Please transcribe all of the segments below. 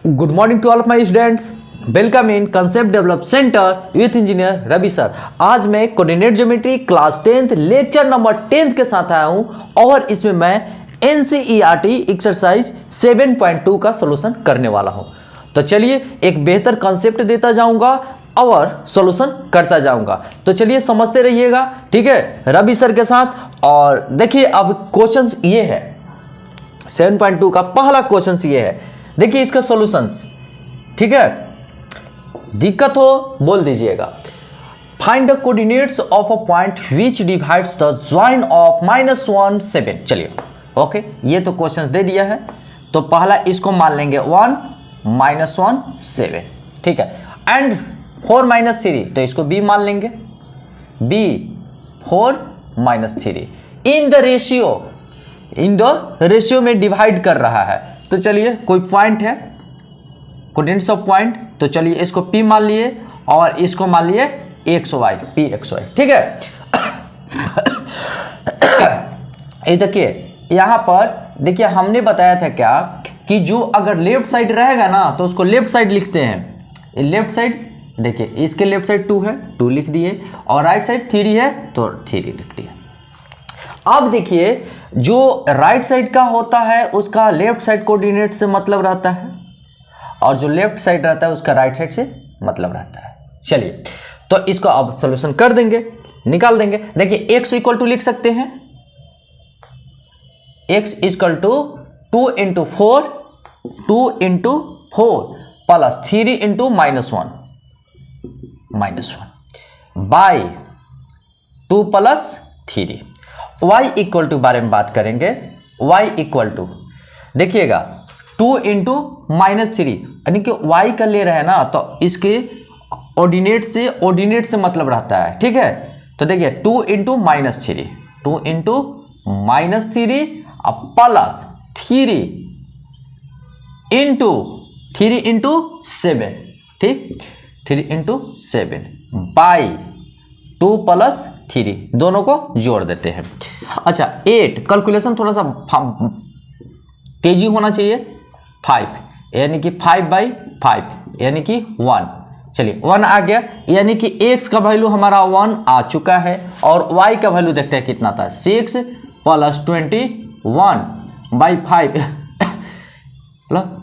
Good morning to all of my students. Welcome in concept develop centre with engineer Ravi sir. आज मैं coordinate geometry class 10th lecture number 10 के साथ आया हूं और इसमें मैं एनसीईआरटी एक्सरसाइज 7.2 का सॉल्यूशन करने वाला हूं। तो चलिए एक बेहतर कंसेप्ट देता जाऊंगा और सॉल्यूशन करता जाऊंगा। तो चलिए समझते रहिएगा, ठीक है, रवि सर के साथ। और देखिए अब क्वेश्चंस ये है 7.2 का पहला क्वेश्चंस ये है, देखिए इसका सॉल्यूशंस, ठीक है। दिक्कत हो बोल दीजिएगा। Find the coordinates of a point which divides the join of -1 7। चलिए ओके, ये तो क्वेश्चंस दे दिया है। तो पहला इसको मान लेंगे 1 -1 7, ठीक है। एंड 4 - 3, तो इसको b मान लेंगे, b 4 - 3 इन द रेशियो में डिवाइड कर रहा है। तो चलिए कोई पॉइंट है, कोऑर्डिनेट्स ऑफ पॉइंट, तो चलिए इसको P मान लिए और इसको मान लिए XY, PXY, ठीक है। ये देखिए यहां पर देखिए हमने बताया था क्या कि जो अगर लेफ्ट साइड रहेगा ना तो उसको लेफ्ट साइड लिखते हैं। लेफ्ट साइड देखिए, इसके लेफ्ट साइड 2 है, 2 लिख दिए, और राइट साइड 3 है तो 3 लिख दिए। अब देखिए जो राइट साइड का होता है उसका लेफ्ट साइड कोऑर्डिनेट से मतलब रहता है और जो लेफ्ट साइड रहता है उसका राइट साइड से मतलब रहता है। चलिए तो इसको अब सॉल्यूशन कर देंगे, निकाल देंगे। देखिए x इक्वल टू लिख सकते हैं, x equal to 2 × 4 plus 3 × -1 by 2 + 3। y equal to बारे में बात करेंगे। y इक्वल टू देखिएगा 2 × -3, यानी कि y का ले रहे हैं ना तो इसके ऑर्डिनेट से मतलब रहता है, ठीक है। तो देखिए 2 × -3, 2 × -3 प्लस 3 × 7, ठीक, 3 × 7 बाई 2 + 3, दोनों को जोड़ देते हैं। अच्छा 8, कैलकुलेशन थोड़ा सा तेजी होना चाहिए। 5 यानी कि 5/5 यानी कि 1। चलिए 1 आ गया, यानी कि x का वैल्यू हमारा 1 आ चुका है और y का वैल्यू देखते हैं कितना था, 6 + 21/5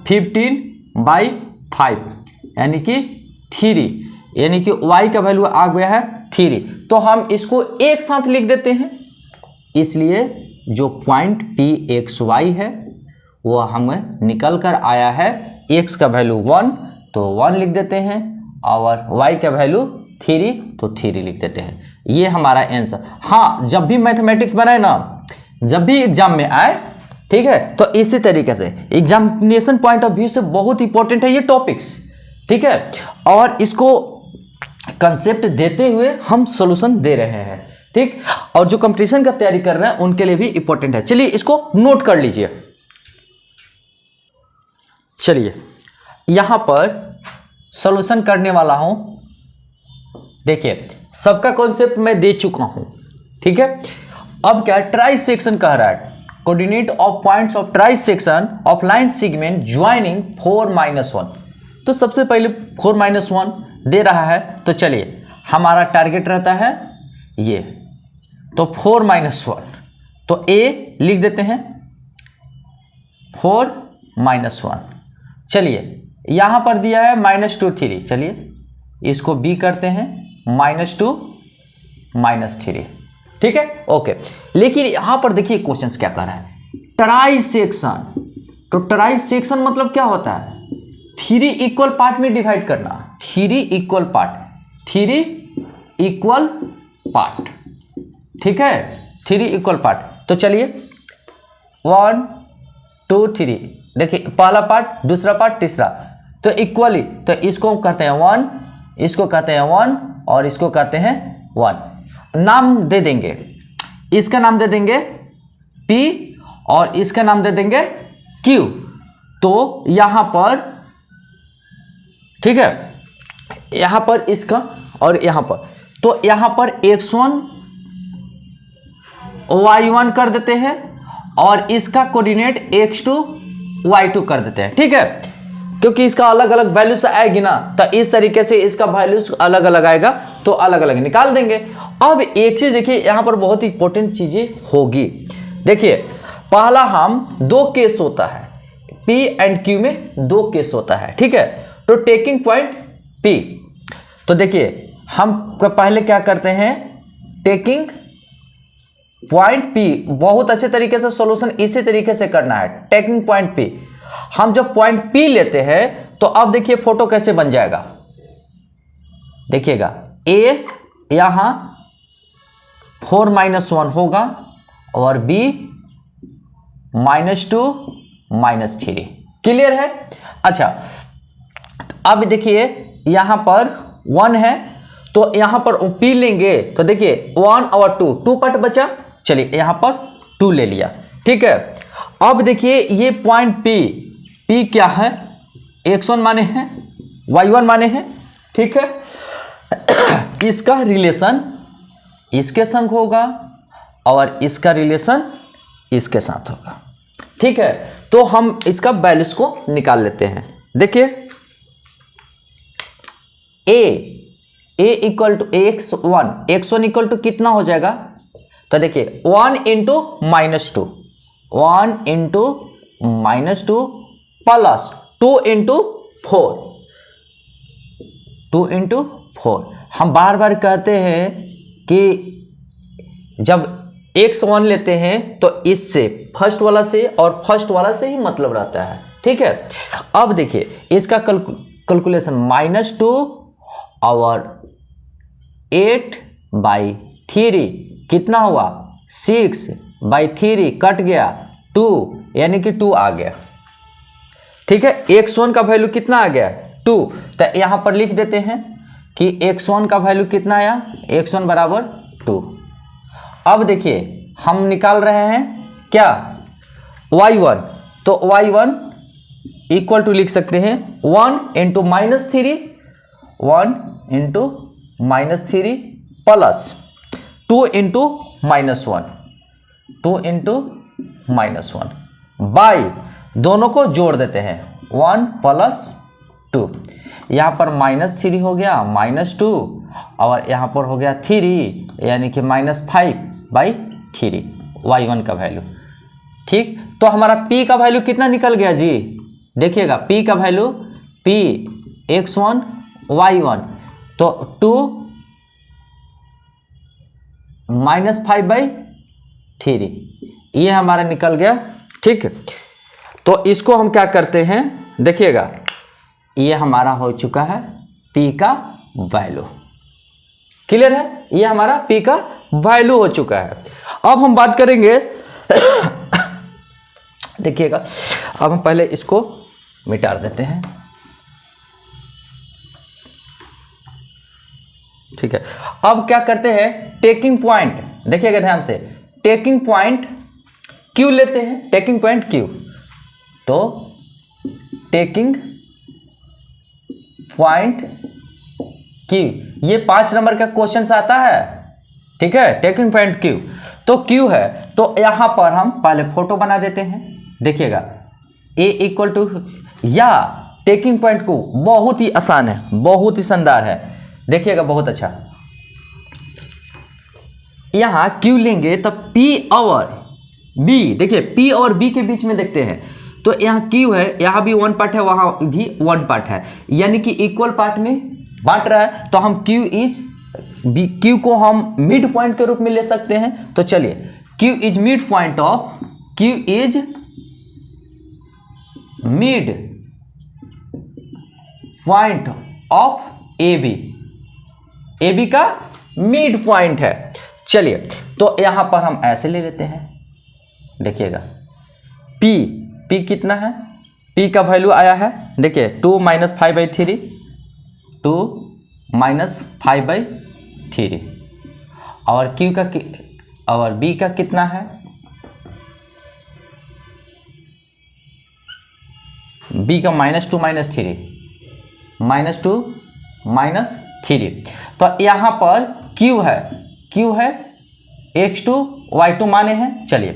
15/5 यानी कि 3, यानी कि y का वैल्यू आ गया है 3। तो हम इसको एक साथ लिख देते हैं, इसलिए जो पॉइंट PXY है वो हमें निकल कर आया है, x का वैल्यू 1 तो 1 लिख देते हैं और y का वैल्यू 3 तो 3 लिख देते हैं। ये हमारा आंसर। हाँ, जब भी मैथमेटिक्स बनाए ना, जब भी एग्जाम में आए, ठीक है, तो इसी तरीके से एग्जामिनेशन पॉइंट ऑफ व्यू से बहुत इंपॉर्टेंट है ये टॉपिक्स, ठीक है। और इसको कंसेप्ट देते हुए हम सॉल्यूशन दे रहे हैं, ठीक। और जो कंपटीशन का तैयारी कर रहे हैं उनके लिए भी इंपॉर्टेंट है। चलिए इसको नोट कर लीजिए। चलिए यहां पर सॉल्यूशन करने वाला हूं। देखिए सबका कॉन्सेप्ट मैं दे चुका हूं, ठीक है। अब क्या ट्राई सेक्शन कह रहा है, coordinate of points of try section of line segment joining 4 - 1। तो सबसे पहले 4 - 1 दे रहा है, तो चलिए हमारा टारगेट रहता है ये, तो 4 - 1 तो a लिख देते हैं 4 - 1। चलिए यहां पर दिया है -2 3, चलिए इसको b करते हैं -2 -3, ठीक है, ओके। लेकिन यहां पर देखिए क्वेश्चंस क्या कर रहा है, ट्राई सेक्शन। तो ट्राई सेक्शन मतलब क्या होता है, 3 इक्वल पार्ट में डिवाइड करना, 3 इक्वल पार्ट, ठीक है, 3 इक्वल पार्ट। तो चलिए 1 2 3, देखिए पहला पार्ट, दूसरा पार्ट, तीसरा, तो इक्वली, तो इसको कहते हैं 1, इसको कहते हैं 1 और इसको कहते हैं 1। नाम दे देंगे, इसका नाम दे देंगे P और इसका नाम दे देंगे Q। तो यहां पर, ठीक है, यहां पर इसका और यहां पर, तो यहां पर x1 y1 कर देते हैं और इसका कोऑर्डिनेट x2 y2 कर देते हैं, ठीक है। क्योंकि इसका अलग अलग वैल्यूज आएगी ना, तो इस तरीके से इसका वैल्यूज अलग अलग आएगा, तो अलग अलग निकाल देंगे। अब एक चीज देखिए, यहां पर बहुत ही इंपॉर्टेंट चीजें होगी। देखिए पहला हम दो केस होता है, P एंड Q में दो केस होता है, ठीक है। तो टेकिंग पॉइंट P, तो देखिए हम पहले क्या करते हैं, टेकिंग पॉइंट P, बहुत अच्छे तरीके से सॉल्यूशन इसी तरीके से करना है। टेकिंग पॉइंट P, हम जब पॉइंट P लेते हैं तो अब देखिए फोटो कैसे बन जाएगा, देखिएगा A यहां 4-1 होगा और B -2 -3, क्लियर है। अच्छा अब देखिए यहां पर 1 है, तो यहां पर P लेंगे तो देखिए 1 और 2 पार्ट बचा, चलिए यहां पर 2 ले लिया, ठीक है। अब देखिए ये पॉइंट P क्या है, x1 माने हैं, y1 माने हैं, ठीक है। इसका रिलेशन इसके संग होगा और इसका रिलेशन इसके साथ होगा, ठीक है। तो हम इसका वैल्यूज को निकाल लेते हैं। देखिए a equal to x1 equal to कितना हो जाएगा, तो देखिए 1 इंटू -2, 1 इंटू -2 प्लस 2 इंटू 4। हम बार बार कहते हैं कि जब x1 लेते हैं तो इससे फर्स्ट वाला से और फर्स्ट वाला से ही मतलब रहता है, ठीक है। अब देखिए इसका कैलकुलेशन -2 और 8/3 कितना हुआ, 6/3 कट गया 2, यानी कि 2 आ गया, ठीक है। x1 का वैल्यू कितना आ गया 2, तो यहां पर लिख देते हैं कि x1 का वैल्यू कितना आया, x1 बराबर 2। अब देखिए हम निकाल रहे हैं क्या, y1, तो y1 इक्वल टू लिख सकते हैं 1 into -3, 1 into -3 plus 2 into -1, 2 into -1 by, दोनों को जोड़ देते हैं 1 + 2, यहाँ पर -3 हो गया -2 और यहाँ पर हो गया 3, यानी कि -5/3 y1 का वैल्यू, ठीक। तो हमारा p का वैल्यू कितना निकल गया जी, देखिएगा p का वैल्यू p x1 y1, तो 2 -5/3 ये हमारा निकल गया, ठीक। तो इसको हम क्या करते हैं, देखिएगा ये हमारा हो चुका है p का वैल्यू, क्लियर है, ये हमारा p का वैल्यू हो चुका है। अब हम बात करेंगे देखिएगा, अब हम पहले इसको मिटा देते हैं, ठीक है। अब क्या करते हैं, टेकिंग पॉइंट, देखिएगा ध्यान से, टेकिंग पॉइंट Q लेते हैं, टेकिंग पॉइंट Q, तो टेकिंग पॉइंट Q, ये 5 नंबर का क्वेश्चन आता है, ठीक है। टेकिंग पॉइंट Q, तो Q है, तो यहां पर हम पहले फोटो बना देते हैं, देखिएगा A इक्वल टू, या टेकिंग पॉइंट Q बहुत ही आसान है, बहुत ही शानदार है, देखिएगा बहुत अच्छा। यहां Q लेंगे तो P और B, देखिए P और B के बीच में देखते हैं, तो यहाँ Q है, यहाँ भी 1 पार्ट है, वहां भी 1 पार्ट है, यानी कि इक्वल पार्ट में बांट रहा है, तो हम Q को हम मिड पॉइंट के रूप में ले सकते हैं। तो चलिए Q is mid point of, Q is mid point of AB का मिड पॉइंट है। चलिए तो यहां पर हम ऐसे ले लेते हैं, देखिएगा P कितना है, P का वैल्यू आया है, देखिए 2 - 5/3, 2 - 5/3, और Q का और B का कितना है, B का -2 -3, -2 -3, तो यहां पर Q है x2 y2 माने हैं। चलिए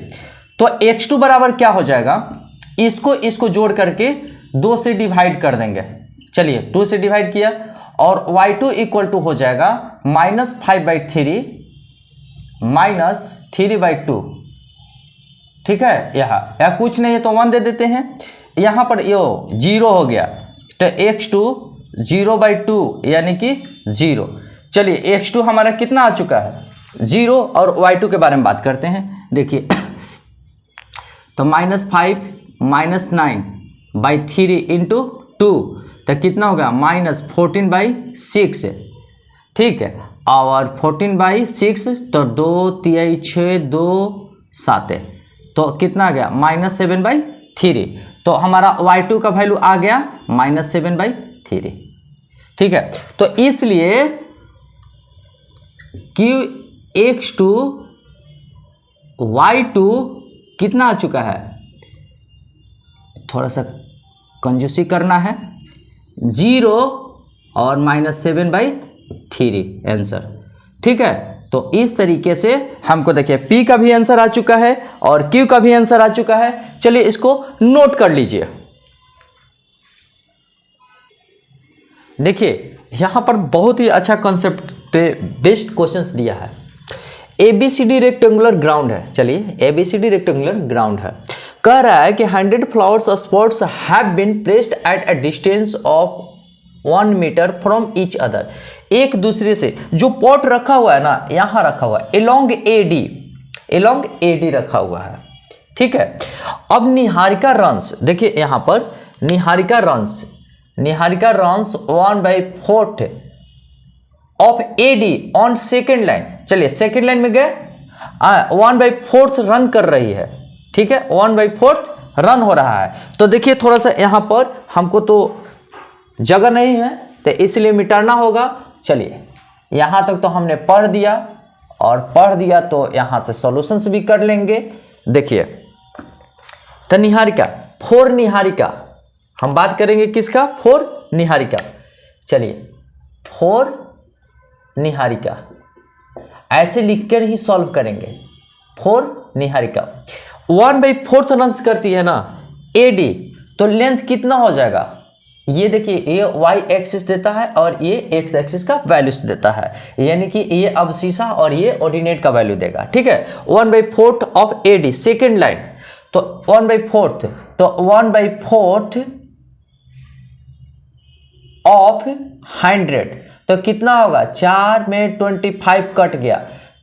तो x2 बराबर क्या हो जाएगा, इसको जोड़ करके 2 से डिवाइड कर देंगे। चलिए 2 से डिवाइड किया और y2 इक्वल टू हो जाएगा -5/3 -3/2। ठीक है, यहाँ कुछ नहीं है तो 1 दे देते हैं। यहाँ पर यो 0 हो गया तो x2 0/2 यानी कि 0। चलिए x2 हमारा कितना आ चुका है 0 और y2 के बारे में बात करते हैं। देखिए तो -5 -9/3 इंटू 2 तो कितना होगा -14/6। ठीक है, और 14/6 तो 2 3 6 2 7 तो कितना आ गया -7/3। तो हमारा y2 का वैल्यू आ गया -7/3। ठीक है, तो इसलिए कि x2 y2 कितना आ चुका है, थोड़ा सा कंजूसी करना है, 0 और -7/3 आंसर। ठीक है, तो इस तरीके से हमको देखिए P का भी आंसर आ चुका है और Q का भी आंसर आ चुका है। चलिए इसको नोट कर लीजिए। देखिए यहां पर बहुत ही अच्छा कॉन्सेप्ट बेस्ड क्वेश्चंस दिया है। ABCD रेक्टेंगुलर ग्राउंड है। चलिए ABCD रेक्टेंगुलर ग्राउंड है, कह रहा है कि 100 फ्लावर्स और spots have been placed at a distance of 1 metre from each other. एक दूसरे से जो पॉट रखा हुआ है ना, यहां रखा हुआ है एलोंग AD रखा हुआ है। ठीक है, अब निहारिका रन्स, देखिए यहां पर Niharika runs 1/4 of AD on second line. चलिए सेकेंड लाइन में गए 1/4 रन कर रही है। ठीक है, 1/4 रन हो रहा है। तो देखिए थोड़ा सा यहां पर हमको तो जगह नहीं है तो इसलिए मिटाना होगा। चलिए यहां तक तो हमने पढ़ दिया तो यहां से सॉल्यूशंस भी कर लेंगे। देखिए तो निहारिका 4 निहारिका, हम बात करेंगे किसका 4 निहारिका। चलिए 4 निहारिका ऐसे लिखकर ही सॉल्व करेंगे। 4 निहारिका 1/4 रन्स करती है ना AD, तो लेंथ कितना हो जाएगा, ये देखिए ये y एक्सिस देता है और ये x एक्सिस का वैल्यूज देता है, यानी कि ये अबसिसा और ये ऑर्डिनेट का वैल्यू देगा। ठीक है, 1/4 ऑफ AD सेकेंड लाइन, तो 1/4 तो 1/4 ऑफ 100 तो कितना होगा, 4 में 25 कट गया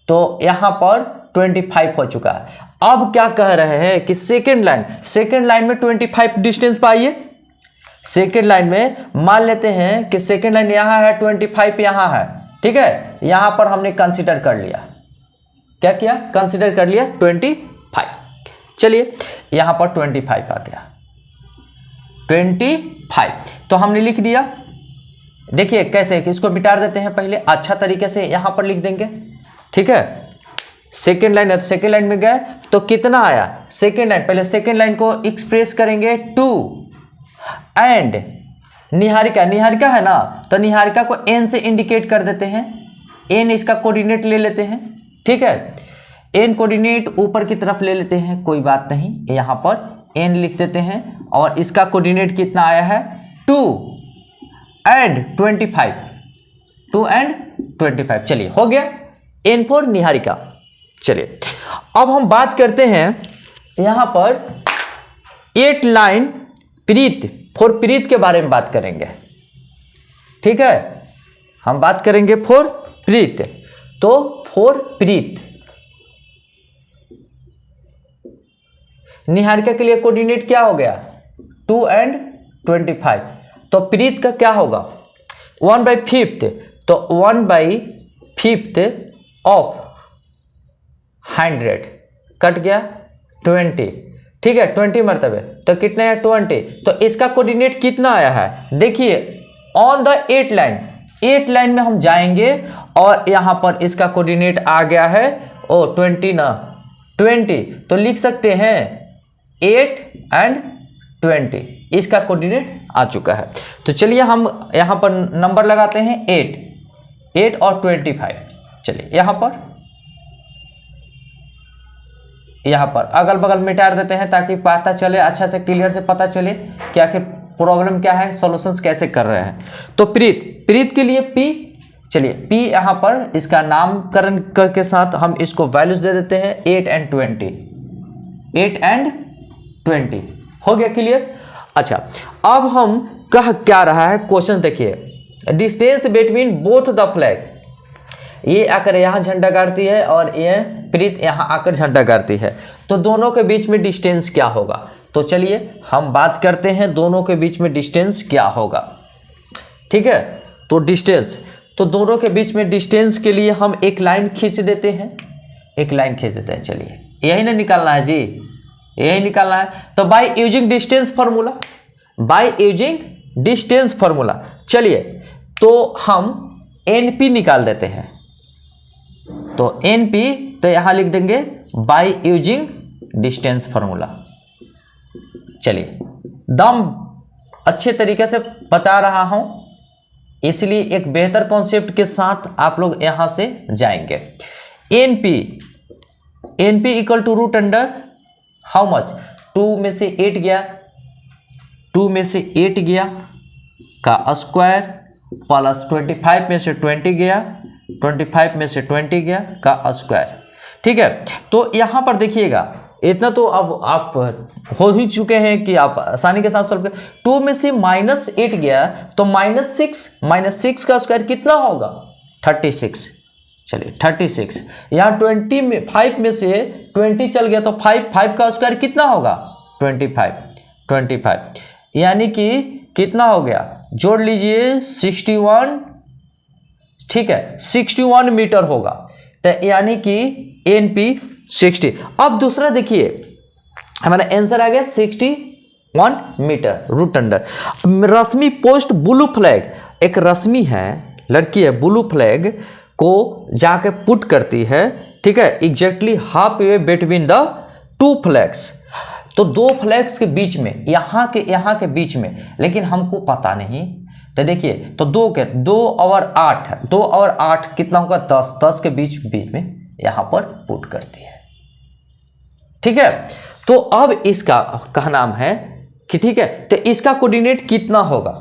तो यहां पर 25 हो चुका है। अब क्या कह रहे हैं कि सेकेंड लाइन में 25 डिस्टेंस पाइए। सेकेंड लाइन में मान लेते हैं कि सेकेंड लाइन यहां है, 25 यहां है। ठीक है, यहां पर हमने कंसीडर कर लिया, क्या किया, कंसीडर कर लिया 25। चलिए यहां पर 25 आ गया, 25 तो हमने लिख दिया। देखिए कैसे कि इसको मिटा देते हैं पहले, अच्छा तरीके से यहां पर लिख देंगे। ठीक है, सेकेंड लाइन है तो सेकेंड लाइन में गए तो कितना आया, सेकेंड लाइन, पहले सेकेंड लाइन को एक्सप्रेस करेंगे 2 एंड निहारिका है ना, तो निहारिका को n से इंडिकेट कर देते हैं, n इसका कोऑर्डिनेट ले लेते हैं। ठीक है, n कोऑर्डिनेट ऊपर की तरफ ले लेते हैं, कोई बात नहीं, यहां पर n लिख देते हैं और इसका कोऑर्डिनेट कितना आया है 2 एंड 25। चलिए हो गया n फॉर निहारिका। चलिए अब हम बात करते हैं यहां पर 8 लाइन प्रीत, फॉर प्रीत के बारे में बात करेंगे। ठीक है, हम बात करेंगे फॉर प्रीत, तो फॉर प्रीत निहारिका के लिए कोऑर्डिनेट क्या हो गया 2 एंड 25, तो प्रीत का क्या होगा 1/5, तो 1/5 ऑफ 100 कट गया 20। ठीक है, 20 मरतबे तो कितने हैं 20, तो इसका कोऑर्डिनेट कितना आया है, देखिए ऑन द 8 लाइन में हम जाएंगे और यहां पर इसका कोऑर्डिनेट आ गया है 20 ना 20, तो लिख सकते हैं 8 एंड 20, इसका कोऑर्डिनेट आ चुका है। तो चलिए हम यहां पर नंबर लगाते हैं 8 और 25। चलिए यहां पर अगल बगल मिटा देते हैं ताकि पता चले, अच्छा से क्लियर से पता चले कि आखिर प्रॉब्लम क्या है, सॉल्यूशंस कैसे कर रहे हैं। तो प्रीत के लिए P, चलिए P यहाँ पर इसका नामकरण करके साथ हम इसको वैल्यूज दे देते हैं 8 and 20, 8 and 20 हो गया क्लियर। अच्छा अब हम कह क्या रहा है क्वेश्चन देखिए, distance between both the flag, ये आकर यहाँ झंडा गाड़ती है और ये प्रीत यहाँ आकर झंडा गाड़ती है, तो दोनों के बीच में डिस्टेंस क्या होगा। तो चलिए हम बात करते हैं दोनों के बीच में डिस्टेंस क्या होगा। ठीक है, तो डिस्टेंस, तो दोनों के बीच में डिस्टेंस के लिए हम एक लाइन खींच देते हैं, एक लाइन खींच देते हैं। चलिए यही ना निकालना है जी, यही निकालना है। तो by using distance formula, by using distance formula, चलिए तो हम NP निकाल देते हैं। तो NP तो यहां लिख देंगे बाय यूजिंग डिस्टेंस फार्मूला। चलिए दम अच्छे तरीके से बता रहा हूं, इसलिए एक बेहतर कॉन्सेप्ट के साथ आप लोग यहां से जाएंगे। NP equal to root under how much, 2 में से 8 गया, 2 में से 8 गया का स्क्वायर प्लस 25 में से 20 गया, 25 में से 20 गया का स्क्वायर। ठीक है, तो यहां पर देखिएगा इतना तो अब आप हो ही चुके हैं कि आप आसानी के साथ सॉल्व कर। 2 में से -8 गया तो -6 का स्क्वायर कितना होगा 36। चलिए 36, यहाँ 25 में से 20 चल गया तो 5 का स्क्वायर कितना होगा 25, यानी कि कितना हो गया, जोड़ लीजिए 61, ठीक है 61 मीटर होगा। तो यानी कि NP 60। अब दूसरा देखिए हमारा आंसर आ गया 61 मीटर रूट अंडर। रश्मि पोस्ट ब्लू फ्लैग, एक रश्मि है, लड़की है, ब्लू फ्लैग को जाके पुट करती है, ठीक है, exactly half way between the 2 flags. तो 2 फ्लैग्स के बीच में, यहाँ के बीच में, लेकिन हमको पता नहीं। तो देखिए तो 2 और 8 कितना होगा 10 के बीच में यहाँ पर पुट करती है। ठीक है, तो अब इसका का नाम है कि ठीक है, तो इसका कोऑर्डिनेट कितना होगा,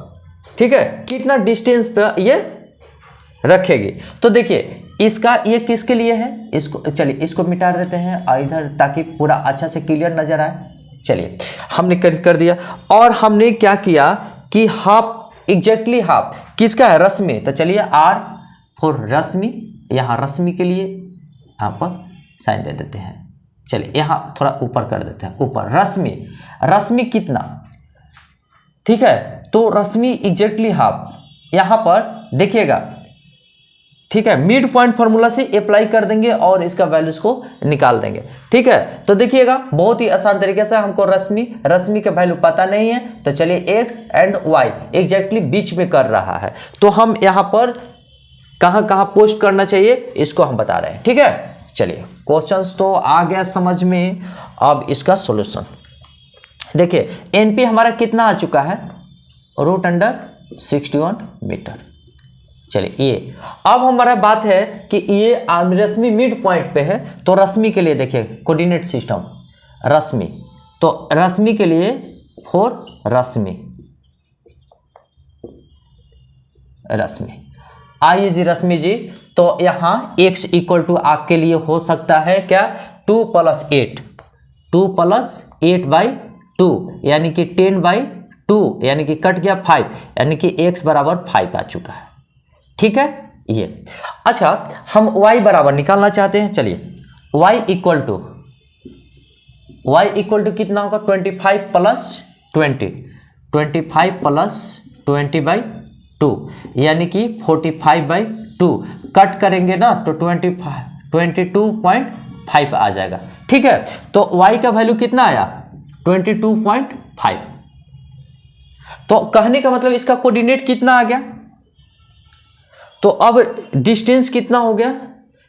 ठीक है, कितना डिस्टेंस पे ये रखेगी। तो देखिए इसका ये किसके लिए है, इसको चलिए इसको मिटा देते हैं इधर ताकि पूरा अच्छा से क्लियर नजर आए। चलिए हमने कर दिया, और हमने क्या किया कि हाफ, एग्जैक्टली हाफ किसका है, रश्मि। तो चलिए R फॉर रश्मि, यहाँ रश्मि के लिए यहाँ पर साइन दे देते हैं। चलिए यहाँ थोड़ा ऊपर कर देते हैं, ऊपर रश्मि कितना, ठीक है, तो रश्मि एग्जैक्टली हाफ। यहाँ पर देखिएगा, ठीक है, मिड पॉइंट फार्मूला से अप्लाई कर देंगे और इसका वैल्यूज को निकाल देंगे। ठीक है, तो देखिएगा बहुत ही आसान तरीके से हमको रश्मि का वैल्यू पता नहीं है, तो चलिए x एंड y एग्जैक्टली बीच में कर रहा है, तो हम यहाँ पर कहाँ पोस्ट करना चाहिए इसको हम बता रहे हैं। ठीक है, चलिए क्वेश्चंस तो आ गया समझ में। अब इसका सॉल्यूशन देखिए, NP हमारा कितना आ चुका है, रूट अंडर 61 मीटर। चलिए ये अब हमारा बात है कि ये रश्मि मिड पॉइंट पे है, तो रश्मि के लिए देखिए कोऑर्डिनेट सिस्टम रश्मि, तो रश्मि के लिए फॉर रश्मि आइए जी रश्मि जी, तो यहाँ x इक्वल टू आपके लिए हो सकता है क्या 2 + 8/2 यानी कि 10/2 यानी कि कट गया 5, यानी कि x बराबर 5 आ चुका है। ठीक है ये। अच्छा हम y बराबर निकालना चाहते हैं, चलिए y इक्वल टू कितना होगा 25 + 20, 25 + 20/2 यानी कि 45/2, कट करेंगे ना तो 22.5 आ जाएगा। ठीक है, तो y का वैल्यू कितना आया 22.5। तो कहने का मतलब इसका कोऑर्डिनेट कितना आ गया, तो अब डिस्टेंस कितना हो गया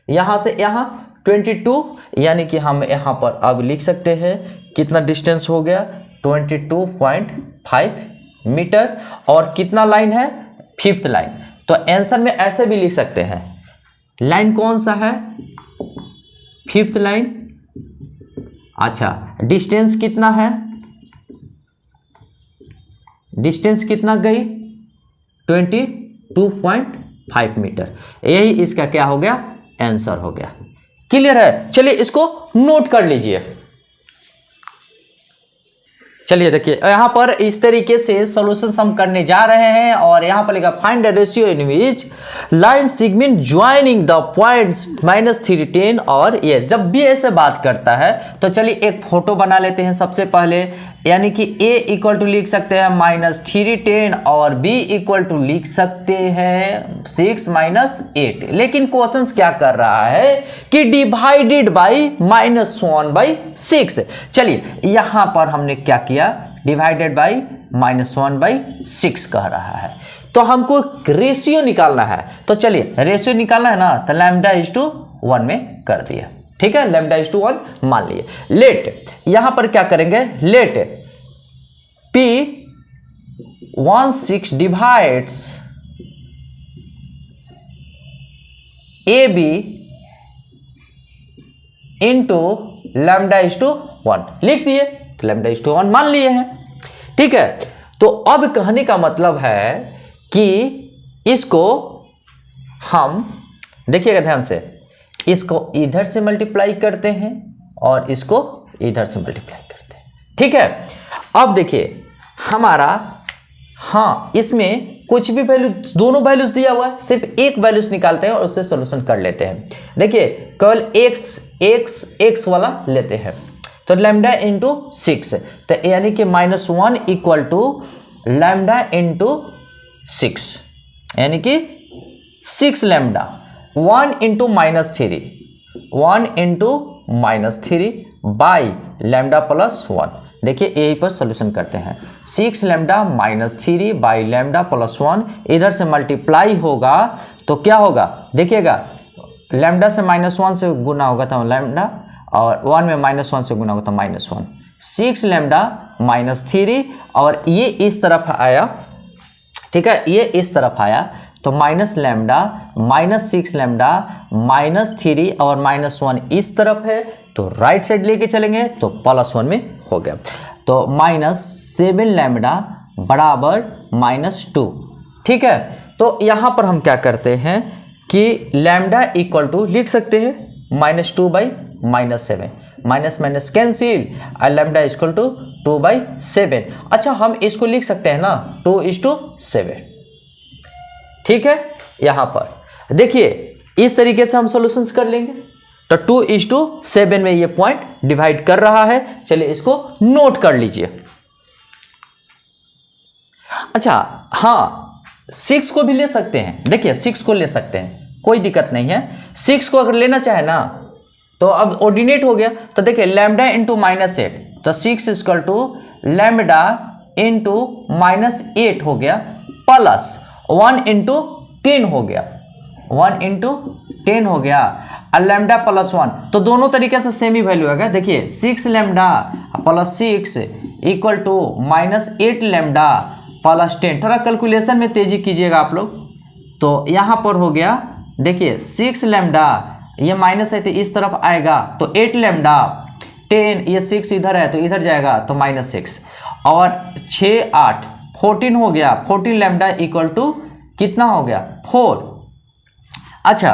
यहां से यहां 22, यानी कि हम यहां पर अब लिख सकते हैं कितना डिस्टेंस हो गया 22.5 मीटर। और कितना लाइन है 5th लाइन, तो आंसर में ऐसे भी लिख सकते हैं, लाइन कौन सा है 5th लाइन। अच्छा डिस्टेंस कितना है, डिस्टेंस कितना गई 22.5 मीटर। यही इसका क्या हो गया, आंसर हो गया। क्लियर है? चलिए इसको नोट कर लीजिए। चलिए देखिए यहां पर इस तरीके से सॉल्यूशंस हम करने जा रहे हैं और यहां पर लिखा find the ratio in which line segment joining the points -3 10 और यस। जब भी ऐसे बात करता है तो चलिए एक फोटो बना लेते हैं सबसे पहले, यानी कि a इक्वल टू लिख सकते हैं -3 10 और b इक्वल टू लिख सकते हैं 6 -8। लेकिन क्वेश्चन क्या कर रहा है कि डिवाइडेड बाई -1/6। चलिए यहां पर हमने क्या किया, डिवाइडेड बाई -1/6 कह रहा है, तो हमको रेशियो निकालना है। तो चलिए रेशियो निकालना है ना, तो λ/1 में कर दिया। ठीक है, λ/1 मान लिए। लेट यहां पर क्या करेंगे, late P16 divides AB into λ/1 लिख दिए, तो λ/1 मान लिए हैं। ठीक है, तो अब कहने का मतलब है कि इसको हम देखिएगा ध्यान से, इसको इधर से मल्टीप्लाई करते हैं और इसको इधर से मल्टीप्लाई करते हैं। ठीक है, अब देखिए हमारा, हाँ इसमें कुछ भी वैल्यू, दोनों वैल्यूज दिया हुआ है, सिर्फ एक वैल्यूज निकालते हैं और उससे सॉल्यूशन कर लेते हैं। देखिए केवल x वाला लेते हैं, तो λ/6, तो यानी कि -1 इक्वल टू λ/6, यानी कि 6 λ। 1 इंटू -3, 1 इंटू -3 बाई λ+1। देखिए यही पर सोल्यूशन करते हैं। 6 λ -3 बाई λ+1 इधर से मल्टीप्लाई होगा तो क्या होगा, देखिएगा लैम्डा से -1 से गुना होगा तो लैम्डा, और 1 में -1 से गुना होगा तो -1। 6 λ -3 और ये इस तरफ आया, ठीक है, ये इस तरफ आया तो -λ -6 λ -3 और -1 इस तरफ है, तो राइट साइड लेके चलेंगे तो +1 में हो गया, तो -7 λ बराबर -2। ठीक है, तो यहाँ पर हम क्या करते हैं कि लैम्डा इक्वल टू लिख सकते हैं -2/-7, माइनस माइनस कैंसिल, और लैम्डा इक्वल टू 2/7। अच्छा हम इसको लिख सकते हैं ना 2:7। ठीक है, यहां पर देखिए इस तरीके से हम सॉल्यूशंस कर लेंगे, तो 2:7 में ये पॉइंट डिवाइड कर रहा है। चलिए इसको नोट कर लीजिए। अच्छा हाँ, 6 को भी ले सकते हैं, देखिए 6 को ले सकते हैं, कोई दिक्कत नहीं है। 6 को अगर लेना चाहे ना तो अब ऑर्डिनेट हो गया, तो देखिए लैम्डा इंटू -8, तो 6 इक्वल टू लैम्डा इंटू -8 हो गया, प्लस 1 इंटू 10 हो गया, 1 इंटू 10 हो गया, और लैम्डा +1, तो दोनों तरीके से सेम ही वैल्यू आएगा। देखिए 6 lambda plus 6 equal to -8 lambda plus 10। थोड़ा कैलकुलेशन में तेजी कीजिएगा आप लोग, तो यहाँ पर हो गया, देखिए 6 लैम्डा, ये माइनस है तो इस तरफ आएगा, तो 8 लैम्डा 10, ये 6 इधर है तो इधर जाएगा तो -6, और 6 8 14 हो गया, 14 लैम्डा इक्वल टू कितना हो गया 4। अच्छा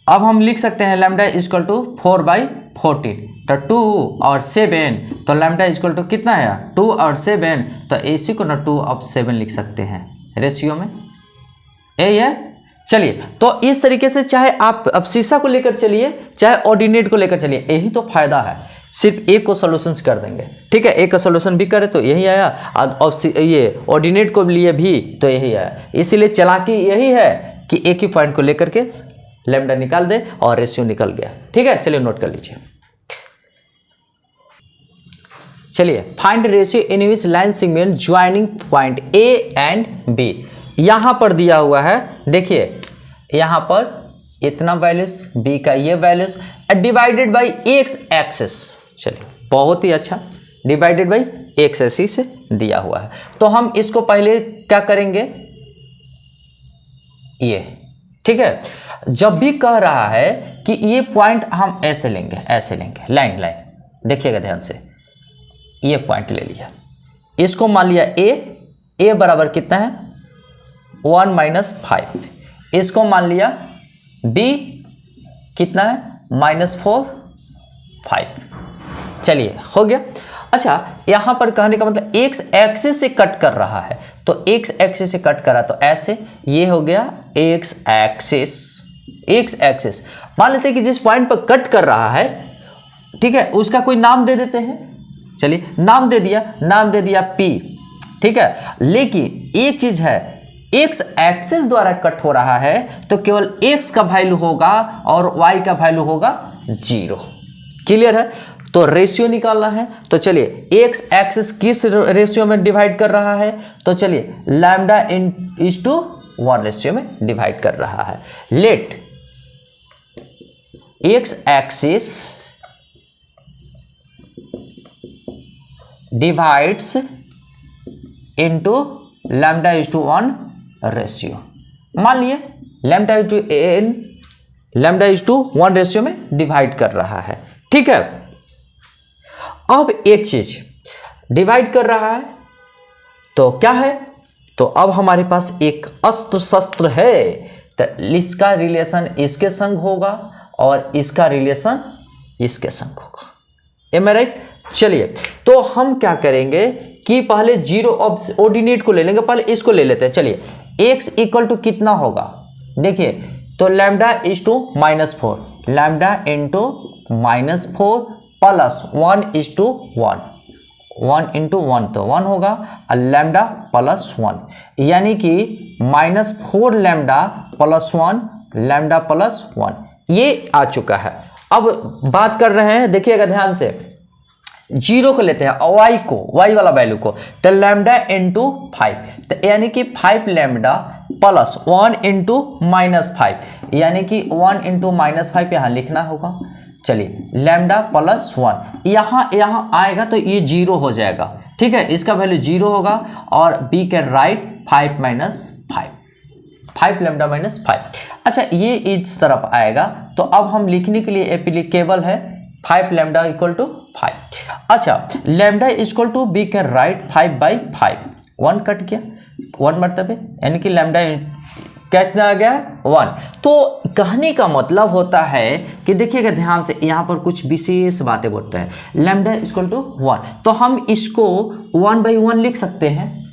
अब हम लिख सकते हैं लैम्डा इक्वल टू 4/14, तो 2 और 7, तो लैम्डा इक्वल टू कितना है 2 और 7, तो इसी को ना 2 और 7 लिख सकते हैं रेशियो में, यही है। चलिए तो इस तरीके से चाहे आप अब शीशा को लेकर चलिए चाहे ऑर्डिनेट को लेकर चलिए, यही तो फायदा है, सिर्फ एक को सॉल्यूशंस कर देंगे। ठीक है, एक का सॉल्यूशन भी करे तो यही आया, और ये ऑर्डिनेट को लिए भी तो यही आया। इसीलिए चालाकी यही है कि एक ही पॉइंट को लेकर के लैम्डा निकाल दे और रेशियो निकल गया। ठीक है, चलिए नोट कर लीजिए। चलिए find ratio in which line segment joining point A and B, यहां पर दिया हुआ है। देखिए यहां पर इतना वैल्यूज, बी का ये values, divided by x axis. चलिए बहुत ही अच्छा, डिवाइडेड बाई एक्स एक्सिस से दिया हुआ है, तो हम इसको पहले क्या करेंगे, ये ठीक है। जब भी कह रहा है कि ये पॉइंट हम ऐसे लेंगे, ऐसे लेंगे, लाइन लाइन, देखिएगा ध्यान से, ये पॉइंट ले लिया, इसको मान लिया ए, a बराबर कितना है 1 माइनस 5, इसको मान लिया b कितना है -4 5। चलिए हो गया। अच्छा यहां पर कहने का मतलब x एक्सिस से कट कर रहा है, तो x एक्सिस से कट कर रहा है तो ऐसे ये हो गया x एक्सिस। मान लेते हैं कि जिस पॉइंट पर कट कर रहा है, ठीक है, उसका कोई नाम दे देते हैं। चलिए नाम दे दिया p, ठीक है। लेकिन एक चीज है, x एक्सिस द्वारा कट हो रहा है तो केवल x का वैल्यू होगा और y का वैल्यू होगा 0। क्लियर है? तो रेशियो निकालना है, तो चलिए x एक्सिस किस रेशियो में डिवाइड कर रहा है, तो चलिए लैम्डा इज टू 1 रेशियो में डिवाइड कर रहा है। Let x axis divides into lambda is to 1 ratio. मान लिए लैम्डा इज टू 1 रेशियो में डिवाइड कर रहा है, ठीक है। अब एक चीज डिवाइड कर रहा है तो क्या है, तो अब हमारे पास एक अस्त्र शस्त्र है, तो इसका रिलेशन इसके संग होगा और इसका रिलेशन इसके संग होगा। एम आई राइट? चलिए तो हम क्या करेंगे कि पहले जीरो ऑर्डिनेट को ले लेंगे, पहले इसको ले लेते हैं। चलिए x इक्वल टू कितना होगा, देखिए तो lambda is to -4, lambda into -4 plus 1 is to 1 into 1 तो 1 होगा, और लैम्डा प्लस 1 यानी कि -4 लैम्डा प्लस 1 लैम्डा प्लस 1 ये आ चुका है। अब बात कर रहे हैं, देखिएगा ध्यान से, जीरो को लेते हैं y को, y वाला वैल्यू को, तो लैम्डा इंटू 5, तो यानी कि 5 लैम्डा प्लस 1 इंटू -5 यानी कि 1 इंटू -5 यहाँ लिखना होगा। चलिए लैम्डा प्लस 1 यहाँ आएगा तो ये 0 हो जाएगा, ठीक है, इसका वैल्यू 0 होगा और b कैन राइट 5 लैम्डा -5। अच्छा ये इस तरफ आएगा तो अब हम लिखने के लिए एप्लीकेबल है 5 लैम्डा इक्वल टू 5। अच्छा lambda equal to we can write 5/5, 1 cut गया, 1 मरतबे यानी कि लैम्डा कितना आ गया 1। तो कहने का मतलब होता है कि देखिएगा ध्यान से, यहाँ पर कुछ विशेष बातें बोलते हैं। लैम्डा इक्वल टू 1 तो हम इसको 1/1 लिख सकते हैं,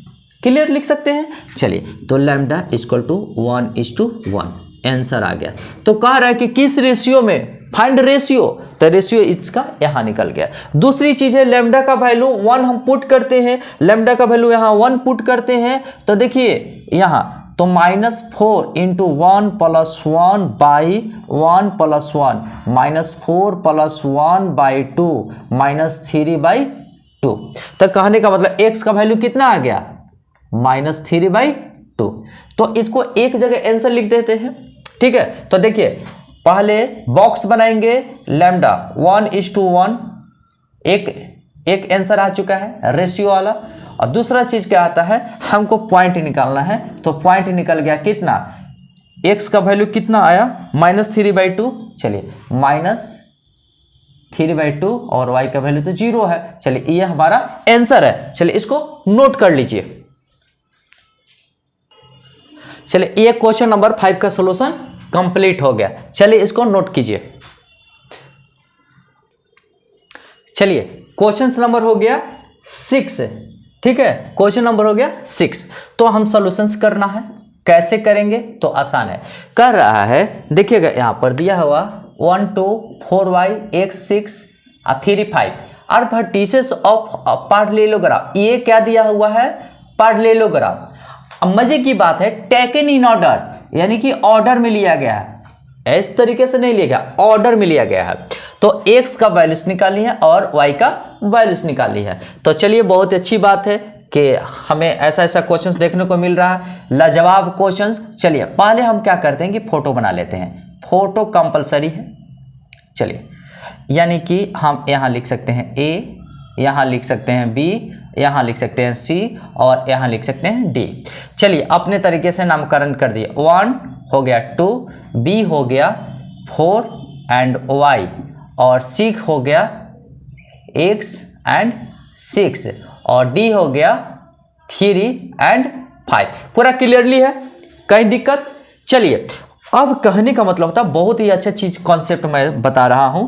क्लियर लिख सकते हैं। चलिए तो लैम्डा इक्वल टू 1:1 आंसर आ गया। तो कह रहा है कि किस रेशियो में, फाइंड रेशियो, तो रेशियो इसका यहाँ निकल गया। दूसरी चीज है लैम्डा का वैल्यू 1 हम पुट करते हैं, लैम्डा का वैल्यू यहाँ 1 पुट करते हैं तो देखिए यहाँ तो -4 into 1 plus 1 by 1 plus 1 -4 plus 1/2 -3/2। तो कहने का मतलब x का वैल्यू कितना आ गया -3/2। तो इसको एक जगह आंसर लिख देते हैं, ठीक है। तो देखिए पहले बॉक्स बनाएंगे, लैम्डा 1:1 एक आंसर आ चुका है रेशियो वाला। और दूसरा चीज क्या आता है, हमको पॉइंट निकालना है, तो पॉइंट निकल गया कितना, x का वैल्यू कितना आया -3/2। चलिए -3/2 और y का वैल्यू तो 0 है। चलिए ये हमारा आंसर है। चलिए इसको नोट कर लीजिए। चलिए ये क्वेश्चन नंबर 5 का सॉल्यूशन कंप्लीट हो गया। चलिए इसको नोट कीजिए। चलिए क्वेश्चन नंबर हो गया 6, ठीक है, क्वेश्चन नंबर हो गया 6। तो हम सॉल्यूशंस करना है, कैसे करेंगे तो आसान है। कर रहा है देखिएगा यहाँ पर दिया हुआ 1 2 4y x 6 3 5 और वर्टिसेस ऑफ पैरेललोग्राम, ये क्या दिया हुआ है पैरेललोग्राम। अब मजे की बात है टेकन इन ऑर्डर, यानी कि ऑर्डर में लिया गया है, इस तरीके से नहीं लिया गया, ऑर्डर में लिया गया है। तो x का वैल्यूज निकाली है और y का वैल्यूज निकाली है। तो चलिए बहुत अच्छी बात है कि हमें ऐसा ऐसा क्वेश्चंस देखने को मिल रहा है, लाजवाब क्वेश्चंस। चलिए पहले हम क्या करते हैं कि फोटो बना लेते हैं, फोटो कंपलसरी है। चलिए यानी कि हम यहाँ लिख सकते हैं a, यहाँ लिख सकते हैं b, यहाँ लिख सकते हैं c और यहाँ लिख सकते हैं d। चलिए अपने तरीके से नामकरण कर दिए, 1 हो गया 2, b हो गया 4 एंड y और c हो गया x एंड 6 और d हो गया 3 एंड 5। पूरा क्लियरली है, कहीं दिक्कत? चलिए, अब कहने का मतलब होता है बहुत ही अच्छा चीज कॉन्सेप्ट मैं बता रहा हूं,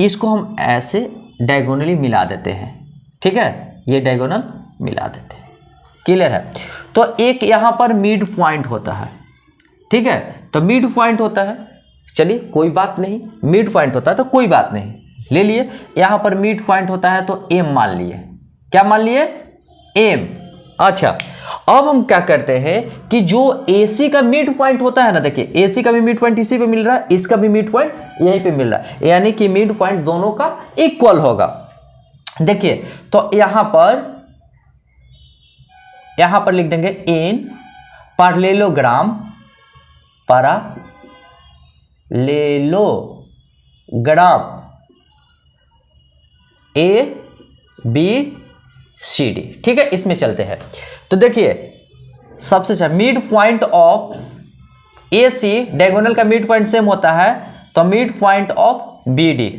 इसको हम ऐसे डायगोनली मिला देते हैं, ठीक है, ये डायगोनल मिला देते हैं, क्लियर है। तो एक यहां पर मिड पॉइंट होता है, ठीक है, तो मिड पॉइंट होता है, चलिए कोई बात नहीं, मिड पॉइंट होता है तो कोई बात नहीं, ले लिए। यहां पर मिड पॉइंट होता है तो एम मान लिए, क्या मान लिए? एम। अच्छा, अब हम क्या करते हैं कि जो AC का मिड पॉइंट होता है ना, देखिए AC का भी मिड पॉइंट इसी पे मिल रहा है, इसका भी मिड पॉइंट यहीं पे मिल रहा है, यानी कि मिड पॉइंट दोनों का इक्वल होगा। देखिए, तो यहां पर लिख देंगे इन पैरेललोग्राम ABCD, ठीक है, इसमें चलते हैं। तो देखिए, सबसे अच्छा mid point of AC, diagonal का मिड पॉइंट सेम होता है, तो mid point of BD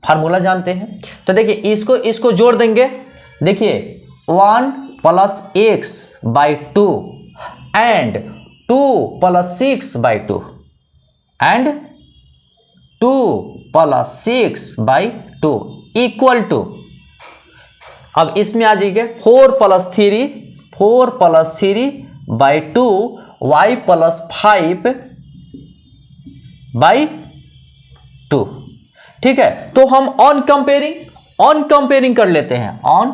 formula जानते हैं। तो देखिए, इसको जोड़ देंगे, देखिए 1 + x/2 and 2 + 6/2 and 2 + 6/2 equal to, अब इसमें आ जाइए 4 + 3/2 y + 5/2, ठीक है। तो हम ऑन कंपेयरिंग कर लेते हैं, ऑन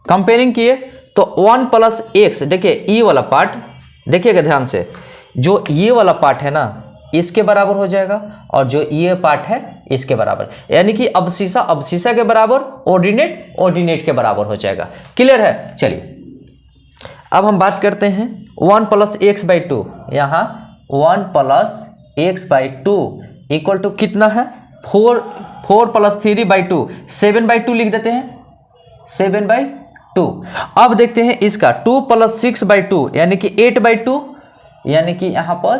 कंपेयरिंग किए तो 1 + x, देखिए ये वाला पार्ट देखिएगा ध्यान से, जो ये वाला पार्ट है ना इसके बराबर हो जाएगा, और जो ये पार्ट है इसके बराबर, यानी कि अबसीसा के बराबर, ऑर्डिनेट के बराबर हो जाएगा, क्लियर है। चलिए, अब हम बात करते हैं 1 + x/2, यहाँ 1 + x/2 इक्वल टू कितना है? 4 + 3/2, 7/2 लिख देते हैं, 7/2। अब देखते हैं इसका 2 + 6/2 यानी कि 8/2, यानी कि यहां पर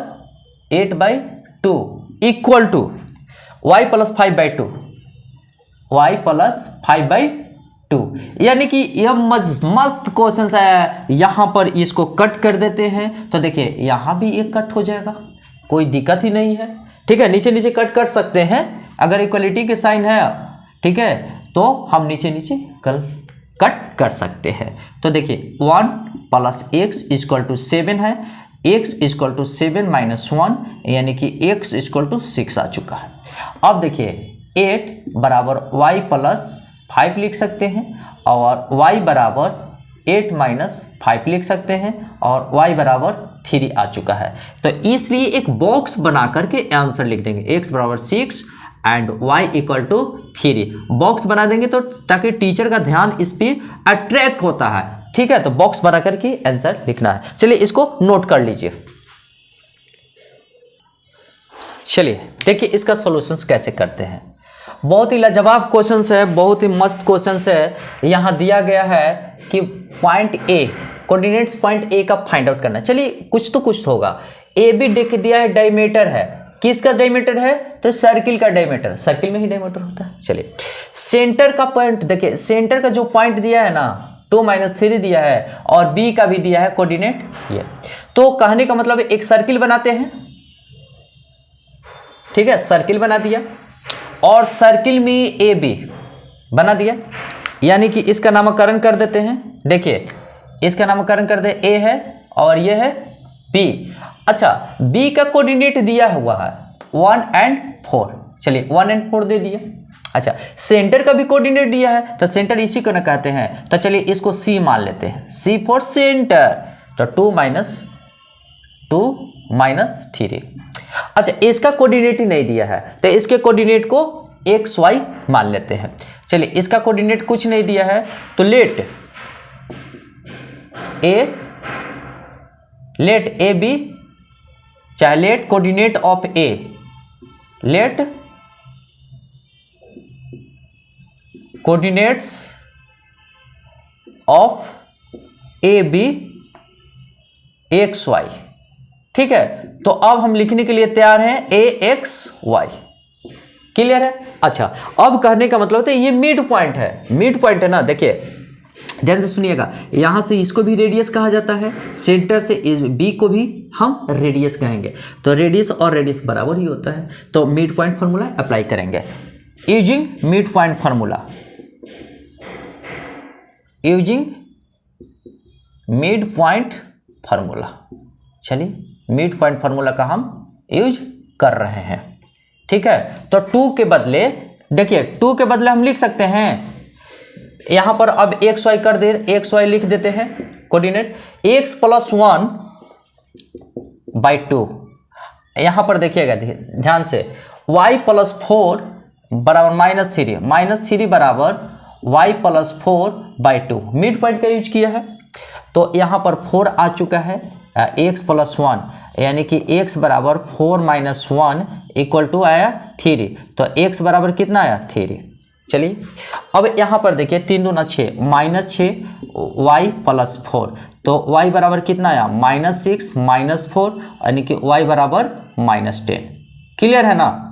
8/2 इक्वल टू y + 5/2, यानी कि यह मस्त क्वेश्चन है। यहां पर इसको कट कर देते हैं, तो देखिए यहां भी एक कट हो जाएगा, कोई दिक्कत ही नहीं है, ठीक है। नीचे कर सकते हैं, अगर इक्वलिटी के साइन है, ठीक है, तो हम नीचे कट कर सकते हैं। तो देखिए 1 + x = 7 है, x = 7 - 1 यानी कि x = 6 आ चुका है। अब देखिए 8 = y + 5 लिख सकते हैं, और y = 8 - 5 लिख सकते हैं, और y = 3 आ चुका है। तो इसलिए एक बॉक्स बना करके आंसर लिख देंगे, x = 6 एंड y = 3 बॉक्स बना देंगे, तो ताकि टीचर का ध्यान इस पे अट्रैक्ट होता है, ठीक है। तो बॉक्स बना करके आंसर लिखना है। चलिए इसको नोट कर लीजिए। चलिए देखिए इसका सॉल्यूशंस कैसे करते हैं। बहुत ही लाजवाब क्वेश्चन है, बहुत ही मस्त क्वेश्चन है। यहाँ दिया गया है कि point A, coordinates point A का फाइंड आउट करना। चलिए कुछ तो होगा। ए भी देख दिया है, डायमीटर है, किसका डायमीटर है? तो सर्किल का डायमीटर, सर्किल में ही डायमीटर होता है। चलिए सेंटर का पॉइंट देखिए, सेंटर का जो पॉइंट दिया है ना 2 - 3 दिया है, और बी का भी दिया है कोऑर्डिनेट ये। तो कहने का मतलब एक सर्किल बनाते हैं, ठीक है, सर्किल बना दिया, और सर्किल में ए बी बना दिया, यानी कि इसका नामकरण कर देते हैं। देखिए इसका नामकरण कर दे, ए है और ये है बी। अच्छा, बी का कोऑर्डिनेट दिया हुआ है 1 और 4, चलिए 1 और 4 दे दिए। अच्छा, सेंटर का भी कोऑर्डिनेट दिया है, तो सेंटर इसी को ना कहते हैं, तो चलिए इसको सी मान लेते हैं, सी फॉर सेंटर, तो 2 - 3। अच्छा, इसका कोऑर्डिनेट ही नहीं दिया है, तो इसके कोऑर्डिनेट को एक्स वाई मान लेते हैं। चलिए इसका कोऑर्डिनेट कुछ नहीं दिया है, तो लेट ए बी, चाहे let coordinate of A, let coordinates of A B x y, ठीक है। तो अब हम लिखने के लिए तैयार हैं ए एक्स वाई, क्लियर है। अच्छा, अब कहने का मतलब होता है ये मिड पॉइंट है, मिड पॉइंट है ना। देखिए ध्यान से सुनिएगा, यहां से इसको भी रेडियस कहा जाता है, सेंटर से इस बी को भी हम रेडियस कहेंगे। तो रेडियस और रेडियस बराबर ही होता है, तो मिड पॉइंट फार्मूला अप्लाई करेंगे using mid point formula, using mid point formula. चलिए मिड पॉइंट फार्मूला का हम यूज कर रहे हैं, ठीक है। तो 2 के बदले, देखिए 2 के बदले हम लिख सकते हैं यहां पर, अब एक्स वाई कर दे, एक्स वाई लिख देते हैं कोऑर्डिनेट, x + 1/2। यहां पर देखिएगा ध्यान से, y + 4 बराबर -3 बराबर y + 4/2, मिड पॉइंट का यूज किया है। तो यहां पर 4 आ चुका है, x + 1 यानी कि x बराबर 4 - 1 = आया 3, तो x बराबर कितना आया 3। चलिए अब यहाँ पर देखिए 3 दूना 6, -6 y + 4, तो y बराबर कितना आया -6 - 4 यानी कि y बराबर -10। क्लियर है ना।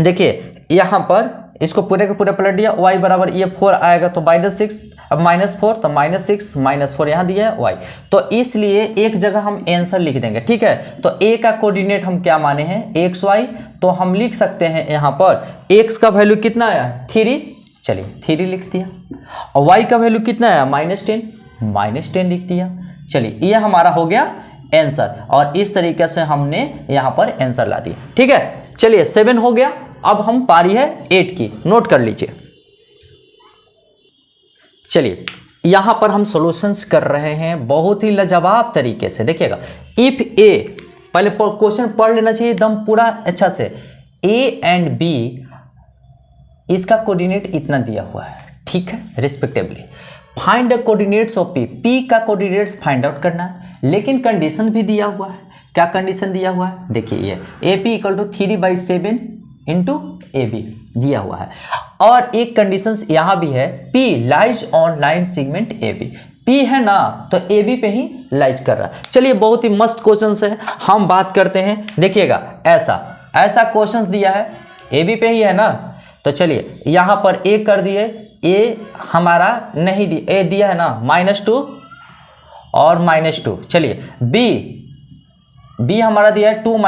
देखिए यहाँ पर इसको पूरे का पूरा पलट दिया, y बराबर ये 4 आएगा तो -6, अब -4 तो -6 - 4 यहाँ दिया है y, तो इसलिए एक जगह हम आंसर लिख देंगे, ठीक है। तो a का कोऑर्डिनेट हम क्या माने हैं xy, तो हम लिख सकते हैं यहाँ पर x का वैल्यू कितना आया 3, चलिए 3 लिख दिया, और y का वैल्यू कितना आया -10 लिख दिया। चलिए ये हमारा हो गया आंसर, और इस तरीके से हमने यहाँ पर आंसर ला दिया, ठीक है। चलिए 7 हो गया, अब हम पारी है 8 की, नोट कर लीजिए। चलिए यहां पर हम सॉल्यूशंस कर रहे हैं बहुत ही लाजवाब तरीके से। देखिएगा इफ ए, पहले क्वेश्चन पढ़ लेना चाहिए एकदम पूरा अच्छा से। ए एंड बी, इसका कोऑर्डिनेट इतना दिया हुआ है, ठीक है, respectively find the coordinates of P, P का कोऑर्डिनेट्स फाइंड आउट करना है, लेकिन कंडीशन भी दिया हुआ है। क्या कंडीशन दिया हुआ है, देखिए ये A P = 3/7 into A B दिया हुआ है, और एक कंडीशन यहां भी है, P lies on line segment A B, P है ना तो ए बी पे ही लाइज कर रहा है। चलिए बहुत ही मस्त क्वेश्चन है, हम बात करते हैं। देखिएगा ऐसा क्वेश्चन दिया है, ए बी पे ही है ना, तो चलिए यहां पर ए कर दिए, ए हमारा नहीं दिया, ए दिया है ना -2 और -2। चलिए बी हमारा दिया है 2 -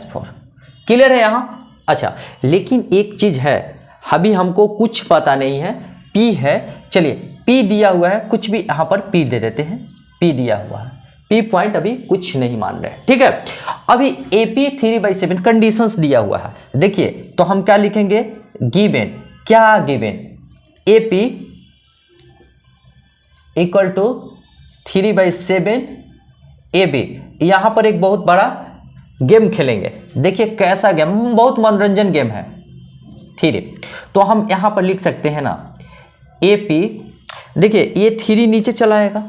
4, क्लियर है यहां। अच्छा लेकिन एक चीज है, अभी हमको कुछ पता नहीं है, P है, चलिए P दिया हुआ है, कुछ भी यहां पर P दे देते हैं, P दिया हुआ है, P पॉइंट अभी कुछ नहीं मान रहे, ठीक है। अभी AP 3/7 कंडीशंस दिया हुआ है, देखिए तो हम क्या लिखेंगे, गिवन, क्या गिवन, AP = 3/7 AB। यहां पर एक बहुत बड़ा गेम खेलेंगे, देखिए कैसा गेम, बहुत मनोरंजन गेम है 3। तो हम यहां पर लिख सकते हैं ना AP, देखिए ये 3 नीचे चला आएगा,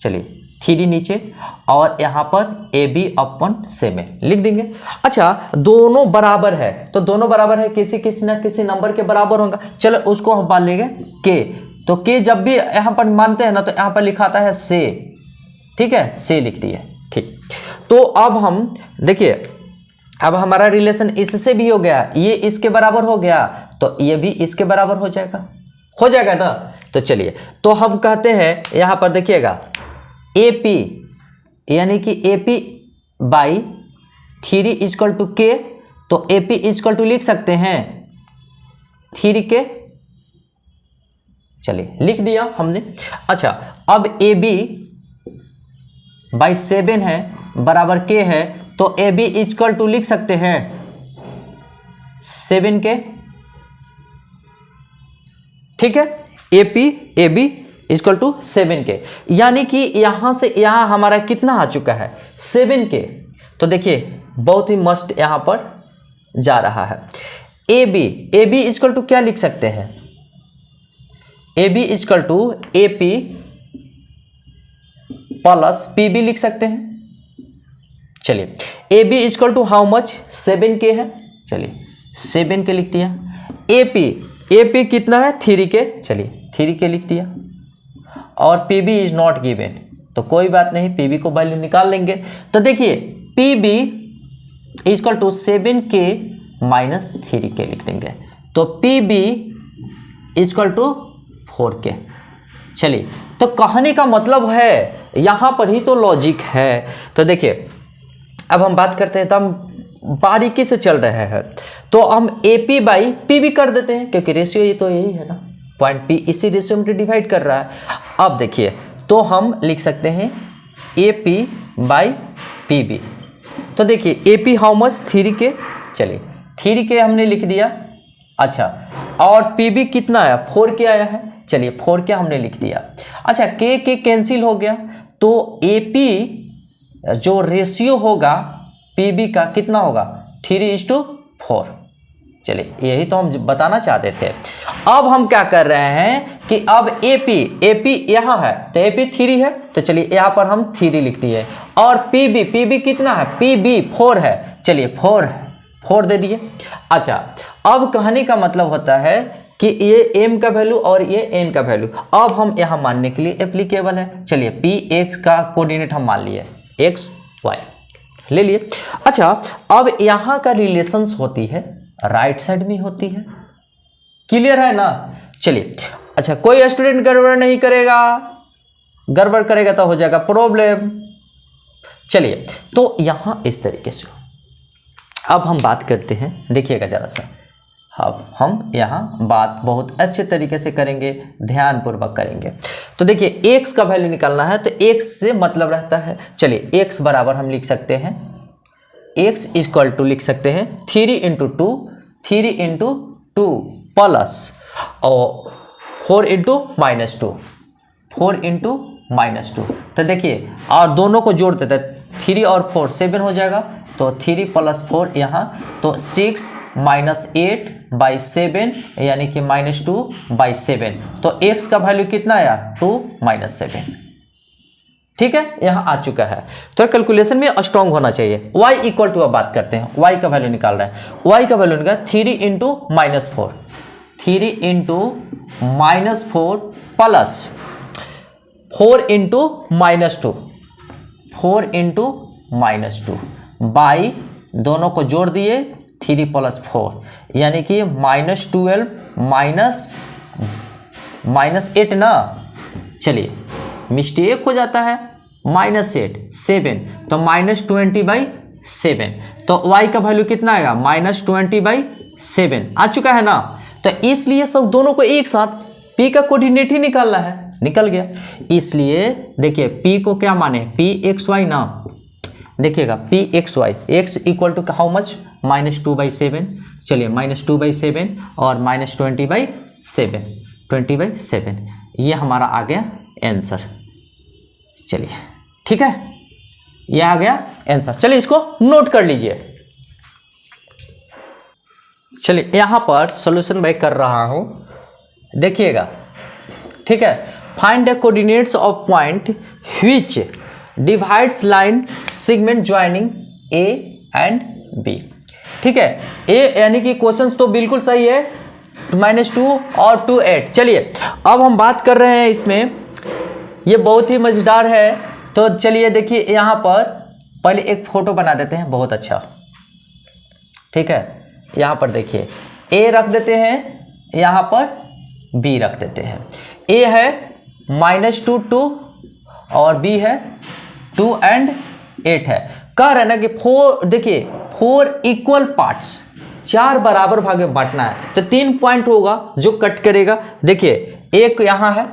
चलिए 3 नीचे, और यहां पर AB/7 लिख देंगे। अच्छा दोनों बराबर है, तो दोनों बराबर है, किसी ना किसी नंबर के बराबर होगा, चलो उसको हम मान लेंगे K, तो K जब भी यहां पर मानते हैं ना तो यहां पर लिखाता है से, ठीक है, से लिख दिए, ठीक। तो अब हम देखिए, अब हमारा रिलेशन इससे भी हो गया, ये इसके बराबर हो गया, तो ये भी इसके बराबर हो जाएगा ना। तो चलिए तो हम कहते हैं यहां पर देखिएगा AP यानी कि AP/3 = K, तो AP = लिख सकते हैं 3K, चलिए लिख दिया हमने। अच्छा अब AB/7 है बराबर K है, तो AB = लिख सकते हैं 7K, ठीक है। AB = 7K, यानी कि यहां से यहां हमारा कितना आ चुका है 7K। तो देखिए बहुत ही मस्त यहां पर जा रहा है। AB = क्या लिख सकते हैं, AB = AP + PB लिख सकते हैं। चलिए AB = हाउ मच, 7K है, चलिए 7K लिख दिया। AP कितना है 3K, चलिए 3K लिख दिया, और PB इज नॉट गिवन, तो कोई बात नहीं, PB को वैल्यू निकाल लेंगे। तो देखिए PB equal to 7k minus 3k लिख देंगे। तो PB इक्वल टू 4k। चलिए, तो कहने का मतलब है यहां पर ही तो लॉजिक है। तो देखिए, अब हम बात करते हैं, तो हम बारीकी से चल रहे हैं, तो हम AP बाई PB कर देते हैं, क्योंकि रेशियो ये तो यही है ना, पॉइंट P इसी रेशियो में डिवाइड कर रहा है। अब देखिए, तो हम लिख सकते हैं AP बाई PB। तो देखिए AP हाउ मच 3k, चलिए 3k हमने लिख दिया। अच्छा, और PB कितना आया 4k आया है, चलिए 4k हमने लिख दिया। अच्छा, k कैंसिल हो गया, तो AP जो रेशियो होगा PB का कितना होगा 3:4। चलिए, यही तो हम बताना चाहते थे। अब हम क्या कर रहे हैं कि अब AP यहाँ है, तो AP 3 है, तो चलिए यहाँ पर हम 3 लिख दिए। और PB कितना है, PB 4 है, चलिए 4 दे दिए। अच्छा, अब कहने का मतलब होता है कि ये m का वैल्यू और ये n का वैल्यू अब हम यहाँ मानने के लिए एप्लीकेबल है। चलिए Px का कोऑर्डिनेट हम मान लिए x y ले लिए। अच्छा, अब यहाँ का रिलेशंस होती है राइट साइड में होती है, क्लियर है ना। चलिए, अच्छा, कोई स्टूडेंट गड़बड़ नहीं करेगा, गड़बड़ करेगा तो हो जाएगा प्रॉब्लम। चलिए, तो यहाँ इस तरीके से अब हम बात करते हैं, देखिएगा जरा सा, अब हम यहाँ बात बहुत अच्छे तरीके से करेंगे, ध्यानपूर्वक करेंगे। तो देखिए, x का वैल्यू निकालना है, तो x से मतलब रहता है, चलिए x बराबर हम लिख सकते हैं, x इक्वल टू लिख सकते हैं 3 इंटू टू प्लस और 4 इंटू माइनस टू। तो देखिए, और दोनों को जोड़ देते हैं, 3 और 4 7 हो जाएगा, तो 3 + 4 यहाँ, तो 6 - 8/7 यानी कि -2/7। तो x का वैल्यू कितना आया 2 - 7। ठीक है, यहाँ आ चुका है। तो कैलकुलेशन में स्ट्रांग होना चाहिए। y इक्वल टू, अब बात करते हैं, y का वैल्यू निकाल रहे हैं। y का वैल्यू निकाल 3 इंटू -4 प्लस 4 इंटू -2 बाई, दोनों को जोड़ दिए 3 + 4 यानी कि -12 -8 ना, चलिए मिस्टेक हो जाता है, -8 7, तो -20/7। तो y का वैल्यू कितना आएगा -20/7 आ चुका है ना। तो इसलिए सब दोनों को एक साथ p का कोऑर्डिनेट ही निकालना है, निकल गया। इसलिए देखिए p को क्या माने, pxy ना, देखिएगा pxy, x equal to how much -2/7। चलिए -2/7 और -20/7 ये हमारा आ गया आंसर। चलिए ठीक है, ये आ गया आंसर। चलिए इसको नोट कर लीजिए। चलिए यहां पर सॉल्यूशन मैं कर रहा हूं, देखिएगा ठीक है। Find the coordinates of point which divides line segment joining A and B. ठीक है, ए यानी कि क्वेश्चंस तो बिल्कुल सही है, -2 और 2 8। चलिए अब हम बात कर रहे हैं इसमें, ये बहुत ही मजेदार है। तो चलिए देखिए, यहाँ पर पहले एक फोटो बना देते हैं, बहुत अच्छा। ठीक है, यहाँ पर देखिए ए रख देते हैं, यहाँ पर बी रख देते हैं। ए है -2 2 और बी है 2 and 8 है। कह रहे ना कि 4, देखिए 4 इक्वल पार्ट्स, 4 बराबर भाग में बांटना है, तो 3 पॉइंट होगा जो कट करेगा। देखिए एक यहाँ है,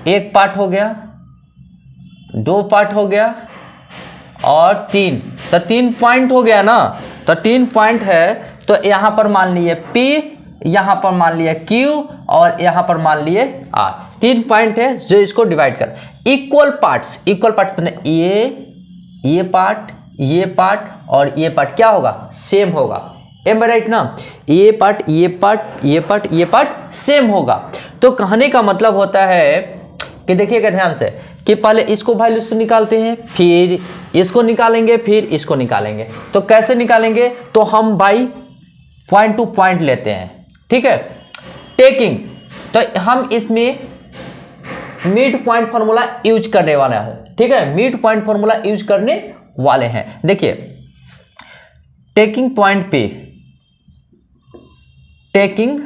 एक पार्ट हो गया, 2 पार्ट हो गया और 3, तो 3 पॉइंट हो गया ना। तो 3 पॉइंट है, तो यहाँ पर मान लिए P, यहाँ पर मान लिया Q और यहाँ पर मान लिए R। 3 पॉइंट है जो इसको डिवाइड कर इक्वल पार्ट्स तो ये पार्ट और ये पार्ट क्या होगा, सेम होगा। एम राइट ना, ये पार्ट सेम होगा। तो कहने का मतलब होता है कि देखिएगा ध्यान से कि पहले इसको वैल्यू निकालते हैं, फिर इसको निकालेंगे, फिर इसको निकालेंगे। तो कैसे निकालेंगे, तो हम बाई पॉइंट टू पॉइंट लेते हैं। ठीक है, टेकिंग, तो हम इसमें मिड पॉइंट फॉर्मूला यूज करने वाला है। ठीक है, मिड पॉइंट फॉर्मूला यूज करने वाले हैं। देखिए taking point P, taking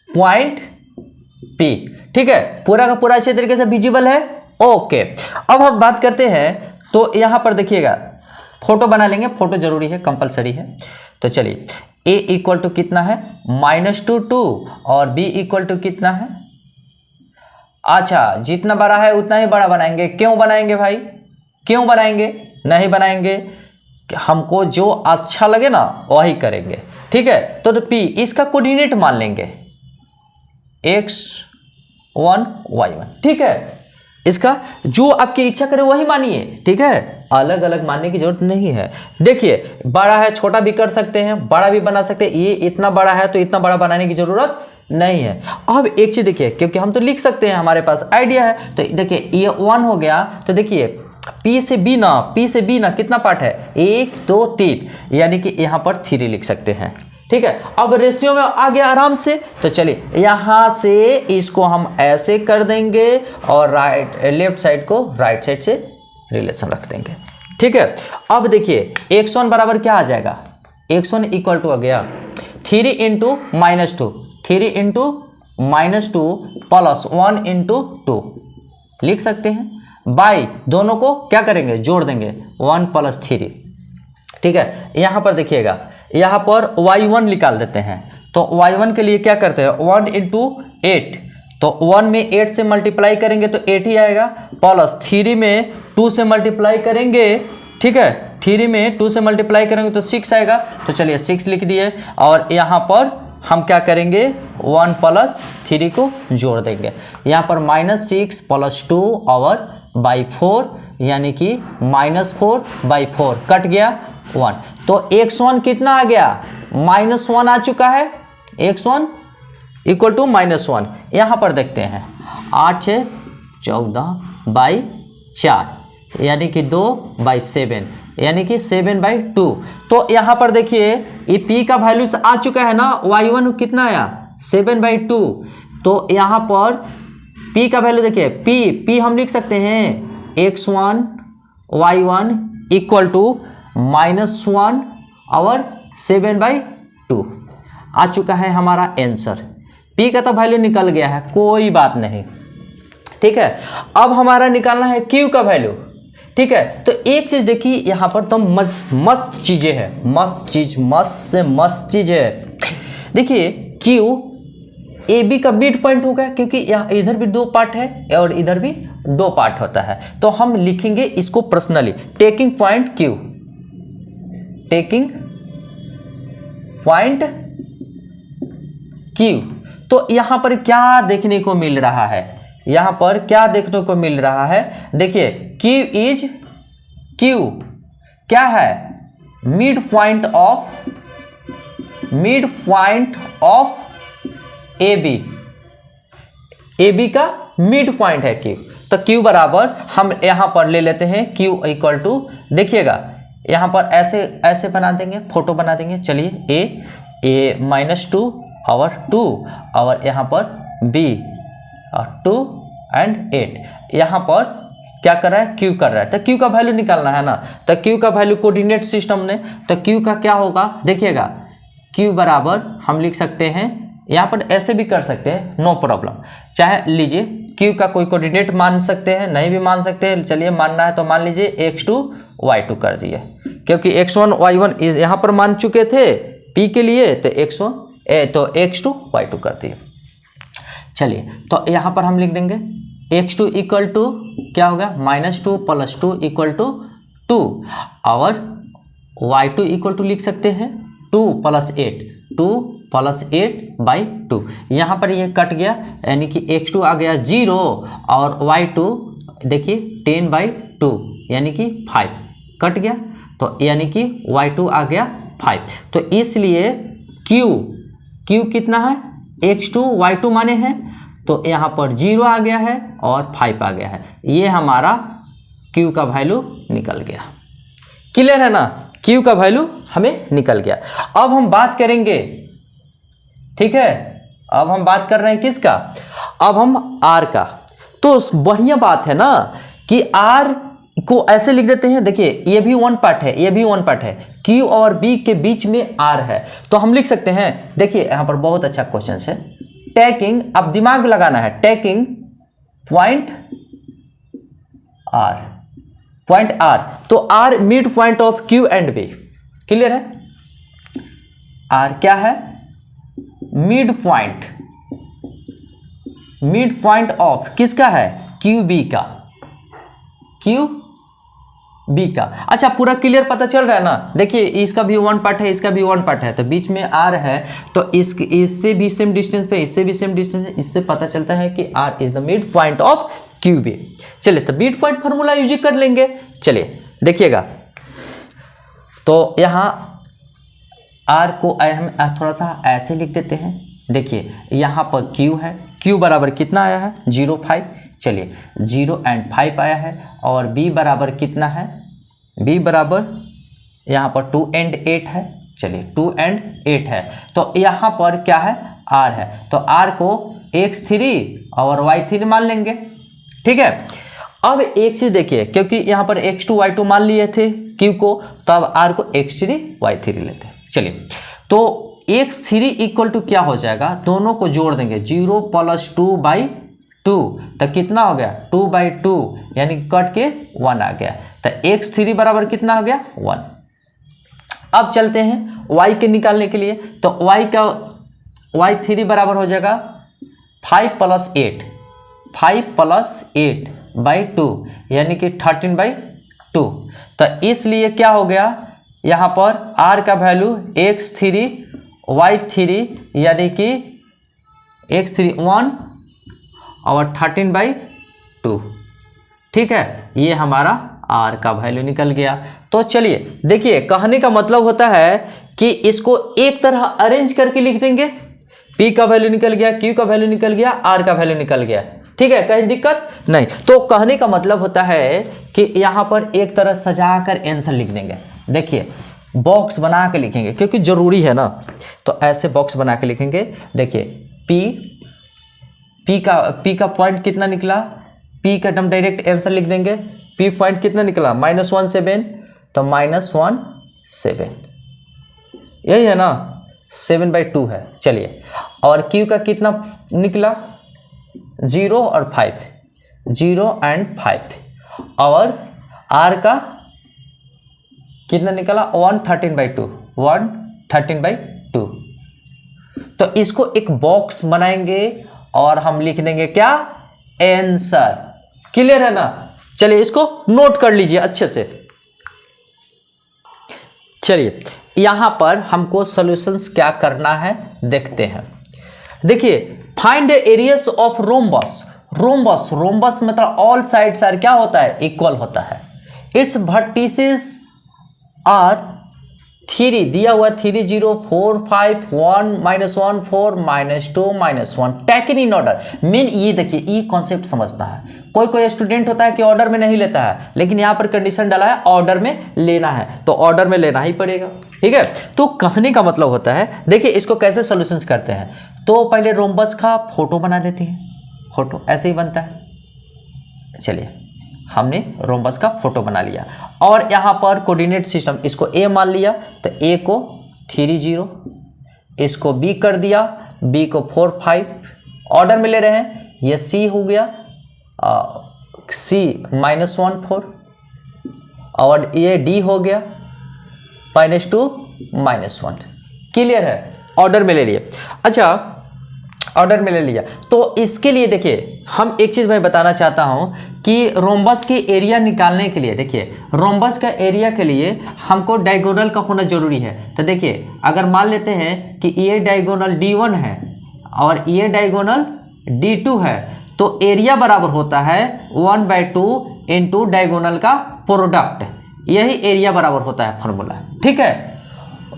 point P, ठीक है, पूरा का पूरा अच्छे तरीके से विजिबल है। ओके, अब हम बात करते हैं, तो यहां पर देखिएगा फोटो बना लेंगे, फोटो जरूरी है, कंपलसरी है। तो चलिए a इक्वल टू कितना है -2 और b इक्वल टू कितना है, अच्छा जितना बड़ा है उतना ही बड़ा बनाएंगे। क्यों बनाएंगे भाई, क्यों बनाएंगे, नहीं बनाएंगे, हमको जो अच्छा लगे ना वही करेंगे, ठीक है। तो p इसका कोऑर्डिनेट मान लेंगे x1 y1, ठीक है, इसका जो आपकी इच्छा करे वही मानिए, ठीक है, अलग अलग मानने की जरूरत नहीं है। देखिए बड़ा है छोटा भी कर सकते हैं, बड़ा भी बना सकते हैं, ये इतना बड़ा है तो इतना बड़ा बनाने की जरूरत नहीं है। अब एक चीज देखिए, क्योंकि हम तो लिख सकते हैं, हमारे पास आइडिया है, तो देखिए ये 1 हो गया, तो देखिए P से B ना कितना पार्ट है, 1 2 3, यानी कि यहाँ पर 3 लिख सकते हैं, ठीक है। अब रेशियो में आ गया आराम से, तो चलिए यहां से इसको हम ऐसे कर देंगे और लेफ्ट साइड को राइट साइड से रिलेशन रख देंगे, ठीक है। अब देखिए x1 बराबर क्या आ जाएगा, x1 इक्वल टू आ गया 3 इंटू -2, 3 इंटू -2 प्लस 1 इंटू 2 लिख सकते हैं, बाई दोनों को क्या करेंगे, जोड़ देंगे 1 + 3, ठीक है। यहां पर देखिएगा, यहाँ पर y1 निकाल देते हैं, तो y1 के लिए क्या करते हैं 1 इंटू 8, तो 1 में 8 से मल्टीप्लाई करेंगे तो 8 ही आएगा, प्लस 3 में 2 से मल्टीप्लाई करेंगे, ठीक है, 3 में 2 से मल्टीप्लाई करेंगे तो 6 आएगा, तो चलिए 6 लिख दिए। और यहाँ पर हम क्या करेंगे 1 + 3 को जोड़ देंगे, यहाँ पर -6 + 2 और बाई 4, यानी कि -4/4 कट गया 1, तो x1 कितना आ गया -1 आ चुका है, x1 इक्वल टू -1। यहां पर देखते हैं 8 6 14/4, यानी कि 2/7, यानी कि 7/2। तो यहां पर देखिए ये p का वैल्यू आ चुका है ना, y1 कितना आया 7/2, तो यहां पर p का वैल्यू देखिए, p हम लिख सकते हैं x1 y1 इक्वल टू -1 और 7/2 आ चुका है हमारा आंसर। p का तो वैल्यू निकल गया है, कोई बात नहीं, ठीक है। अब हमारा निकालना है q का वैल्यू, ठीक है। तो एक चीज देखिए यहाँ पर तो मस्त चीजें हैं, मस्त चीज है। देखिए q AB का मिड पॉइंट होगा, क्योंकि यहाँ इधर भी 2 पार्ट है और इधर भी 2 पार्ट होता है, तो हम लिखेंगे इसको personally taking point q, taking point Q। तो यहां पर क्या देखने को मिल रहा है, यहां पर क्या देखने को मिल रहा है, देखिए Q क्या है, मिड पॉइंट ऑफ AB का मिड पॉइंट है Q। तो Q बराबर हम यहां पर ले लेते हैं Q इक्वल टू, देखिएगा यहाँ पर ऐसे बना देंगे, फोटो बना देंगे, चलिए a -2 और 2 और यहाँ पर b और 2 and 8, यहाँ पर क्या कर रहा है q कर रहा है, तो q का वैल्यू निकालना है ना, तो q का वैल्यू कोऑर्डिनेट सिस्टम ने, तो q का क्या होगा देखिएगा, q बराबर हम लिख सकते हैं, यहाँ पर ऐसे भी कर सकते हैं, नो प्रॉब्लम, चाहे लीजिए q का कोई कोऑर्डिनेट मान सकते हैं, नहीं भी मान सकते हैं, चलिए मानना है तो मान लीजिए x2 y2 कर दिए, क्योंकि x1 y1 यहाँ पर मान चुके थे p के लिए, तो x2 y2 कर दिए। चलिए तो यहाँ पर हम लिख देंगे x2 इक्वल टू क्या होगा -2 + 2 इक्वल टू 2 और y2 इक्वल टू लिख सकते हैं 2 + 8, 2 + 8/2, यहाँ पर ये कट गया, यानी कि x2 आ गया 0 और y2 देखिए 10/2, यानी कि 5 कट गया, तो यानी कि y2 आ गया 5। तो इसलिए q कितना है, x2 y2 माने हैं, तो यहाँ पर 0 आ गया है और 5 आ गया है, ये हमारा q का वैल्यू निकल गया। क्लियर है ना, q का वैल्यू हमें निकल गया। अब हम बात करेंगे, ठीक है, अब हम बात कर रहे हैं किसका, अब हम r का। तो बढ़िया बात है ना कि r को ऐसे लिख देते हैं, देखिए ये भी वन पार्ट है, ये भी वन पार्ट है, Q और B के बीच में R है, तो हम लिख सकते हैं, देखिए यहां पर बहुत अच्छा क्वेश्चन है, टेकिंग, अब दिमाग लगाना है, टेकिंग पॉइंट R, तो R mid point of Q and B, clear है? R क्या है? मिड पॉइंट ऑफ किसका है? QB का। अच्छा पूरा क्लियर पता चल रहा है ना? देखिए इसका भी वन पार्ट है, इसका भी वन पार्ट है, तो बीच में R है, तो इससे भी सेम डिस्टेंस पे, इससे भी सेम डिस्टेंस है, इससे पता चलता है कि R is the mid point of QB। चलिए तो मिड पॉइंट फॉर्मूला यूज कर लेंगे। चलिए देखिएगा, तो यहाँ R को हम थोड़ा सा ऐसे लिख देते हैं, देखिए यहाँ पर Q है, Q बराबर कितना आया है? 0.5, चलिए 0 एंड 5 आया है, और B बराबर कितना है? B बराबर यहाँ पर 2 एंड 8 है, चलिए 2 एंड 8 है, तो यहाँ पर क्या है? R है, तो R को x3 और y3 मान लेंगे, ठीक है। अब एक चीज देखिए, क्योंकि यहाँ पर x2 y2 मान लिए थे Q को, तो अब R को x3 y3 लेते हैं। चलिए तो x3 इक्वल टू क्या हो जाएगा? दोनों को जोड़ देंगे, 0 + 2/2, तो कितना हो गया? 2/2, यानी कट के 1 आ गया, तो x3 बराबर कितना हो गया? 1। अब चलते हैं y के निकालने के लिए, तो y3 बराबर हो जाएगा 5 + 8/2, यानी कि 13/2, तो इसलिए क्या हो गया? यहाँ पर R का वैल्यू x3 y3, यानी कि x3 1 और 13/2, ठीक है, ये हमारा R का वैल्यू निकल गया। तो चलिए देखिए, कहने का मतलब होता है कि इसको एक तरह अरेंज करके लिख देंगे, P का वैल्यू निकल गया, Q का वैल्यू निकल गया, R का वैल्यू निकल गया, ठीक है, कहीं दिक्कत नहीं। तो कहने का मतलब होता है कि यहाँ पर एक तरह सजाकर आंसर लिख देंगे, देखिए बॉक्स बना के लिखेंगे, क्योंकि जरूरी है ना, तो ऐसे बॉक्स बना के लिखेंगे। देखिए P का पॉइंट कितना निकला? P का हम डायरेक्ट आंसर लिख देंगे, P पॉइंट कितना निकला? -17, तो -17, यही है ना, 7/2 है। चलिए, और Q का कितना निकला? 0 और 5, 0 एंड 5, और R का कितना निकला? 113/2। तो इसको एक बॉक्स बनाएंगे और हम लिख देंगे क्या? आंसर। क्लियर है ना? चलिए इसको नोट कर लीजिए अच्छे से। चलिए यहां पर हमको सॉल्यूशंस क्या करना है देखते हैं। देखिए, find areas of rhombus. Rhombus मतलब ऑल साइड्स आर क्या होता है? इक्वल होता है। इट्स वर्टिसेस आर 3 दिया हुआ, 3 0 4 5 1 -1 4 -2 -1, टेकन इन ऑर्डर। मेन ये देखिए, ये कॉन्सेप्ट समझना है। कोई स्टूडेंट होता है कि ऑर्डर में नहीं लेता है, लेकिन यहाँ पर कंडीशन डाला है ऑर्डर में लेना है, तो ऑर्डर में लेना ही पड़ेगा, ठीक है। तो कहने का मतलब होता है, देखिए इसको कैसे सॉल्यूशंस करते हैं। तो पहले रोम्बस का फोटो बना लेते हैं, फोटो ऐसे ही बनता है। चलिए हमने रोम्बस का फोटो बना लिया, और यहाँ पर कोऑर्डिनेट सिस्टम, इसको A मान लिया, तो A को 3 0, इसको B कर दिया, B को 4 5, ऑर्डर में ले रहे हैं, ये C हो गया, C -1 4, और ये D हो गया -2 -1। क्लियर है? ऑर्डर में ले लिया। अच्छा, ऑर्डर में ले लिया, तो इसके लिए देखिए हम एक चीज़ मैं बताना चाहता हूं कि रोम्बस के एरिया निकालने के लिए, देखिए रोम्बस का एरिया के लिए हमको डायगोनल का होना जरूरी है। तो देखिए अगर मान लेते हैं कि ये डायगोनल D1 है और ये डायगोनल D2 है, तो एरिया बराबर होता है 1/2 इंटू डायगोनल का प्रोडक्ट, यही एरिया बराबर होता है फॉर्मूला, ठीक है।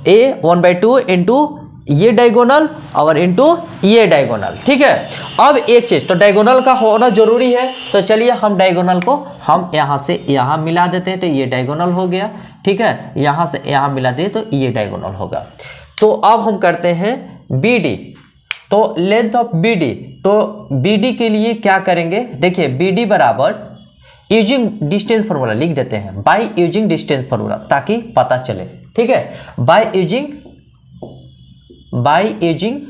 A 1/2 इंटू ये डायगोनल और इंटू ये डायगोनल, ठीक है। अब एक चीज, तो डायगोनल का होना जरूरी है, तो चलिए हम डायगोनल को हम यहां से यहां मिला देते हैं, तो ये डायगोनल हो गया, ठीक है। यहां से यहां मिला दे तो ये डायगोनल होगा। तो अब हम करते हैं BD, तो लेंथ ऑफ BD, तो BD के लिए क्या करेंगे? देखिए BD बराबर यूजिंग डिस्टेंस फार्मूला लिख देते हैं, बाय यूजिंग डिस्टेंस फार्मूला, ताकि पता चले। ठीक है, by using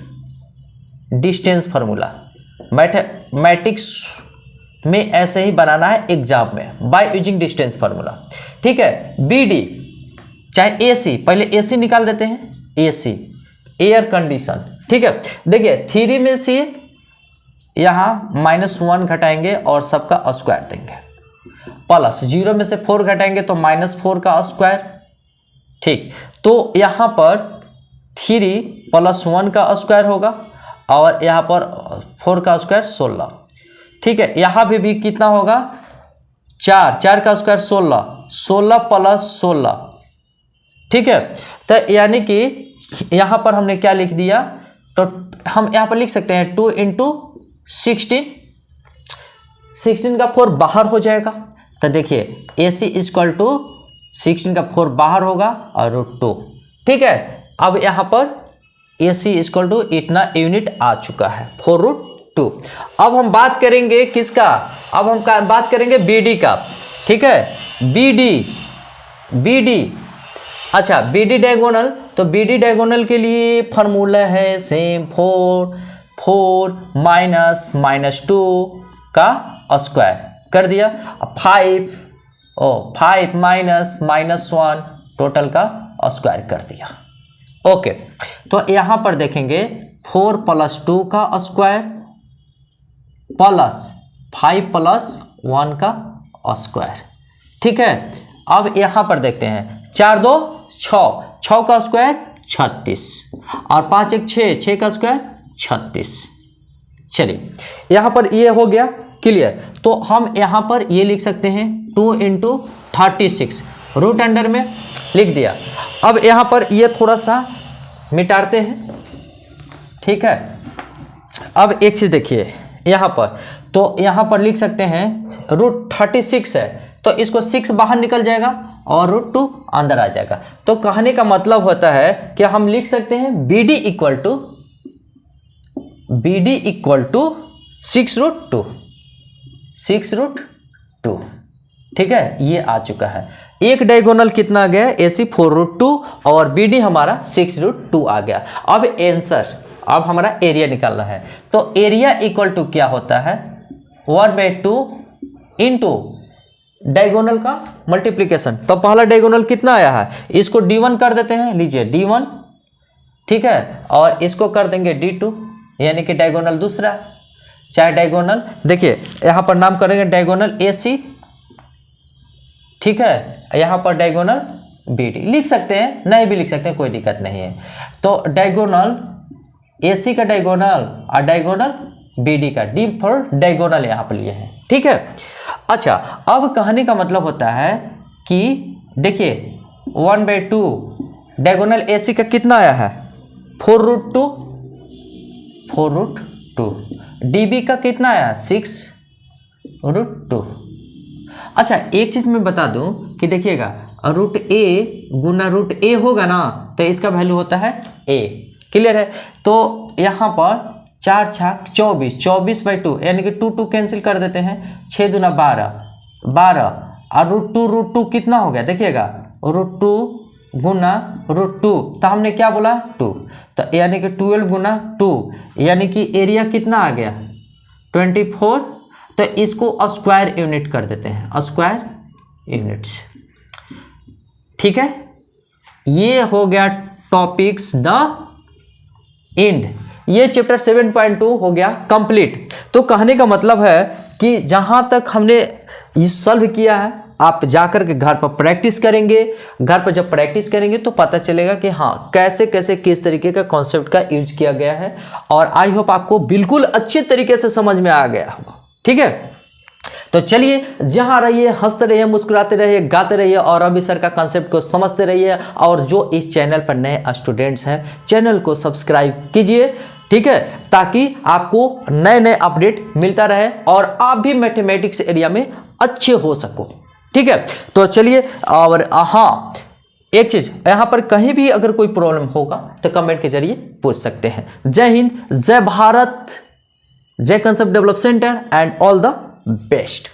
distance formula mathematics में ऐसे ही बनाना है एग्जाम में, बाय यूजिंग डिस्टेंस फार्मूला। ठीक है, BD चाहे AC, पहले AC निकाल देते हैं, AC एयर कंडीशन। ठीक है, देखिए 3 में से यहां -1 घटाएंगे और सबका स्क्वायर देंगे, प्लस 0 में से 4 घटाएंगे तो -4 का स्क्वायर। ठीक, तो यहां पर 3 + 1 का स्क्वायर होगा और यहां पर 4 का स्क्वायर 16। ठीक है, यहां भी कितना होगा, 4 का स्क्वायर 16 + 16। ठीक है, तो यानी कि यहां पर हमने क्या लिख दिया, तो हम यहां पर लिख सकते हैं 2 × 16 का 4 बाहर हो जाएगा। तो देखिए AC = 16 का 4 बाहर होगा और √2। ठीक है, अब यहां पर AC = इतना यूनिट आ चुका है, 4√2। अब हम बात करेंगे किसका, अब हम बात करेंगे BD का। ठीक है, BD अच्छा, BD डायगोनल, तो BD डायगोनल के लिए फार्मूला है सेम, 4 -2 का स्क्वायर कर दिया, 5 -1 टोटल का स्क्वायर कर दिया। ओके, तो यहां पर देखेंगे 4 + 2 का स्क्वायर प्लस 5 + 1 का स्क्वायर। ठीक है, अब यहां पर देखते हैं 4 2 6 का स्क्वायर 36 और 5 1 6 का स्क्वायर 36। चलिए यहां पर ये हो गया क्लियर। तो हम यहां पर ये लिख सकते हैं 2 × 36 रूट अंडर में लिख दिया। अब यहां पर ये थोड़ा सा मिटाते हैं। ठीक है, अब एक चीज देखिए यहां पर, तो यहां पर लिख सकते हैं √36 है, तो इसको 6 बाहर निकल जाएगा और √2 अंदर आ जाएगा। तो कहने का मतलब होता है कि हम लिख सकते हैं BD = 6√2। ठीक है, ये आ चुका है। एक डायगोनल कितना आ गया, AC 4√2 और BD हमारा 6√2 आ गया। अब आंसर, अब हमारा एरिया निकालना है, तो एरिया इक्वल टू क्या होता है, 1/2 इंटू डायगोनल का मल्टीप्लिकेशन। तो पहला डायगोनल कितना आया है, इसको D1 कर देते हैं, लीजिए D1। ठीक है, और इसको कर देंगे D2, यानी कि डायगोनल दूसरा। चाहे डायगोनल, देखिए यहां पर नाम करेंगे डायगोनल AC। ठीक है, यहां पर डायगोनल BD लिख सकते हैं, नहीं भी लिख सकते हैं, कोई दिक्कत नहीं है। तो डायगोनल AC का डायगोनल और डायगोनल BD का, D फॉर डायगोनल यहां पर लिए हैं। ठीक है, अच्छा, अब कहने का मतलब होता है कि देखिए 1/2 डायगोनल AC का कितना आया है, 4√2। DB का कितना आया, 6√2। अच्छा, एक चीज मैं बता दूं कि देखिएगा √A गुना √A होगा ना, तो इसका वैल्यू होता है A। क्लियर है, तो यहां पर 4 छाक 24/2, यानी कि 2 कैंसिल कर देते हैं, 6 दूना 12 और √2 कितना हो गया, देखिएगा √2 गुना √2, तो हमने क्या बोला 2, तो यानी कि 12 गुना 2, यानी कि एरिया कितना आ गया 24। तो इसको स्क्वायर यूनिट कर देते हैं, स्क्वायर यूनिट्स। ठीक है, ये हो गया टॉपिक्स द एंड, ये चैप्टर 7.2 हो गया कंप्लीट। तो कहने का मतलब है कि जहां तक हमने ये सॉल्व किया है, आप जाकर के घर पर प्रैक्टिस करेंगे। घर पर जब प्रैक्टिस करेंगे तो पता चलेगा कि हाँ कैसे कैसे किस तरीके का कॉन्सेप्ट का यूज किया गया है, और आई होप आपको बिल्कुल अच्छे तरीके से समझ में आ गया होगा। ठीक है, तो चलिए जहां रहिए, हंसते रहिए, मुस्कुराते रहिए, गाते रहिए और रवि सर का कॉन्सेप्ट को समझते रहिए। और जो इस चैनल पर नए स्टूडेंट्स हैं, चैनल को सब्सक्राइब कीजिए। ठीक है, ताकि आपको नए नए अपडेट मिलता रहे और आप भी मैथमेटिक्स एरिया में अच्छे हो सको। ठीक है, तो चलिए, और हाँ एक चीज, यहाँ पर कहीं भी अगर कोई प्रॉब्लम होगा तो कमेंट के जरिए पूछ सकते हैं। जय हिंद, जय भारत, जय concept develop centre and all the best.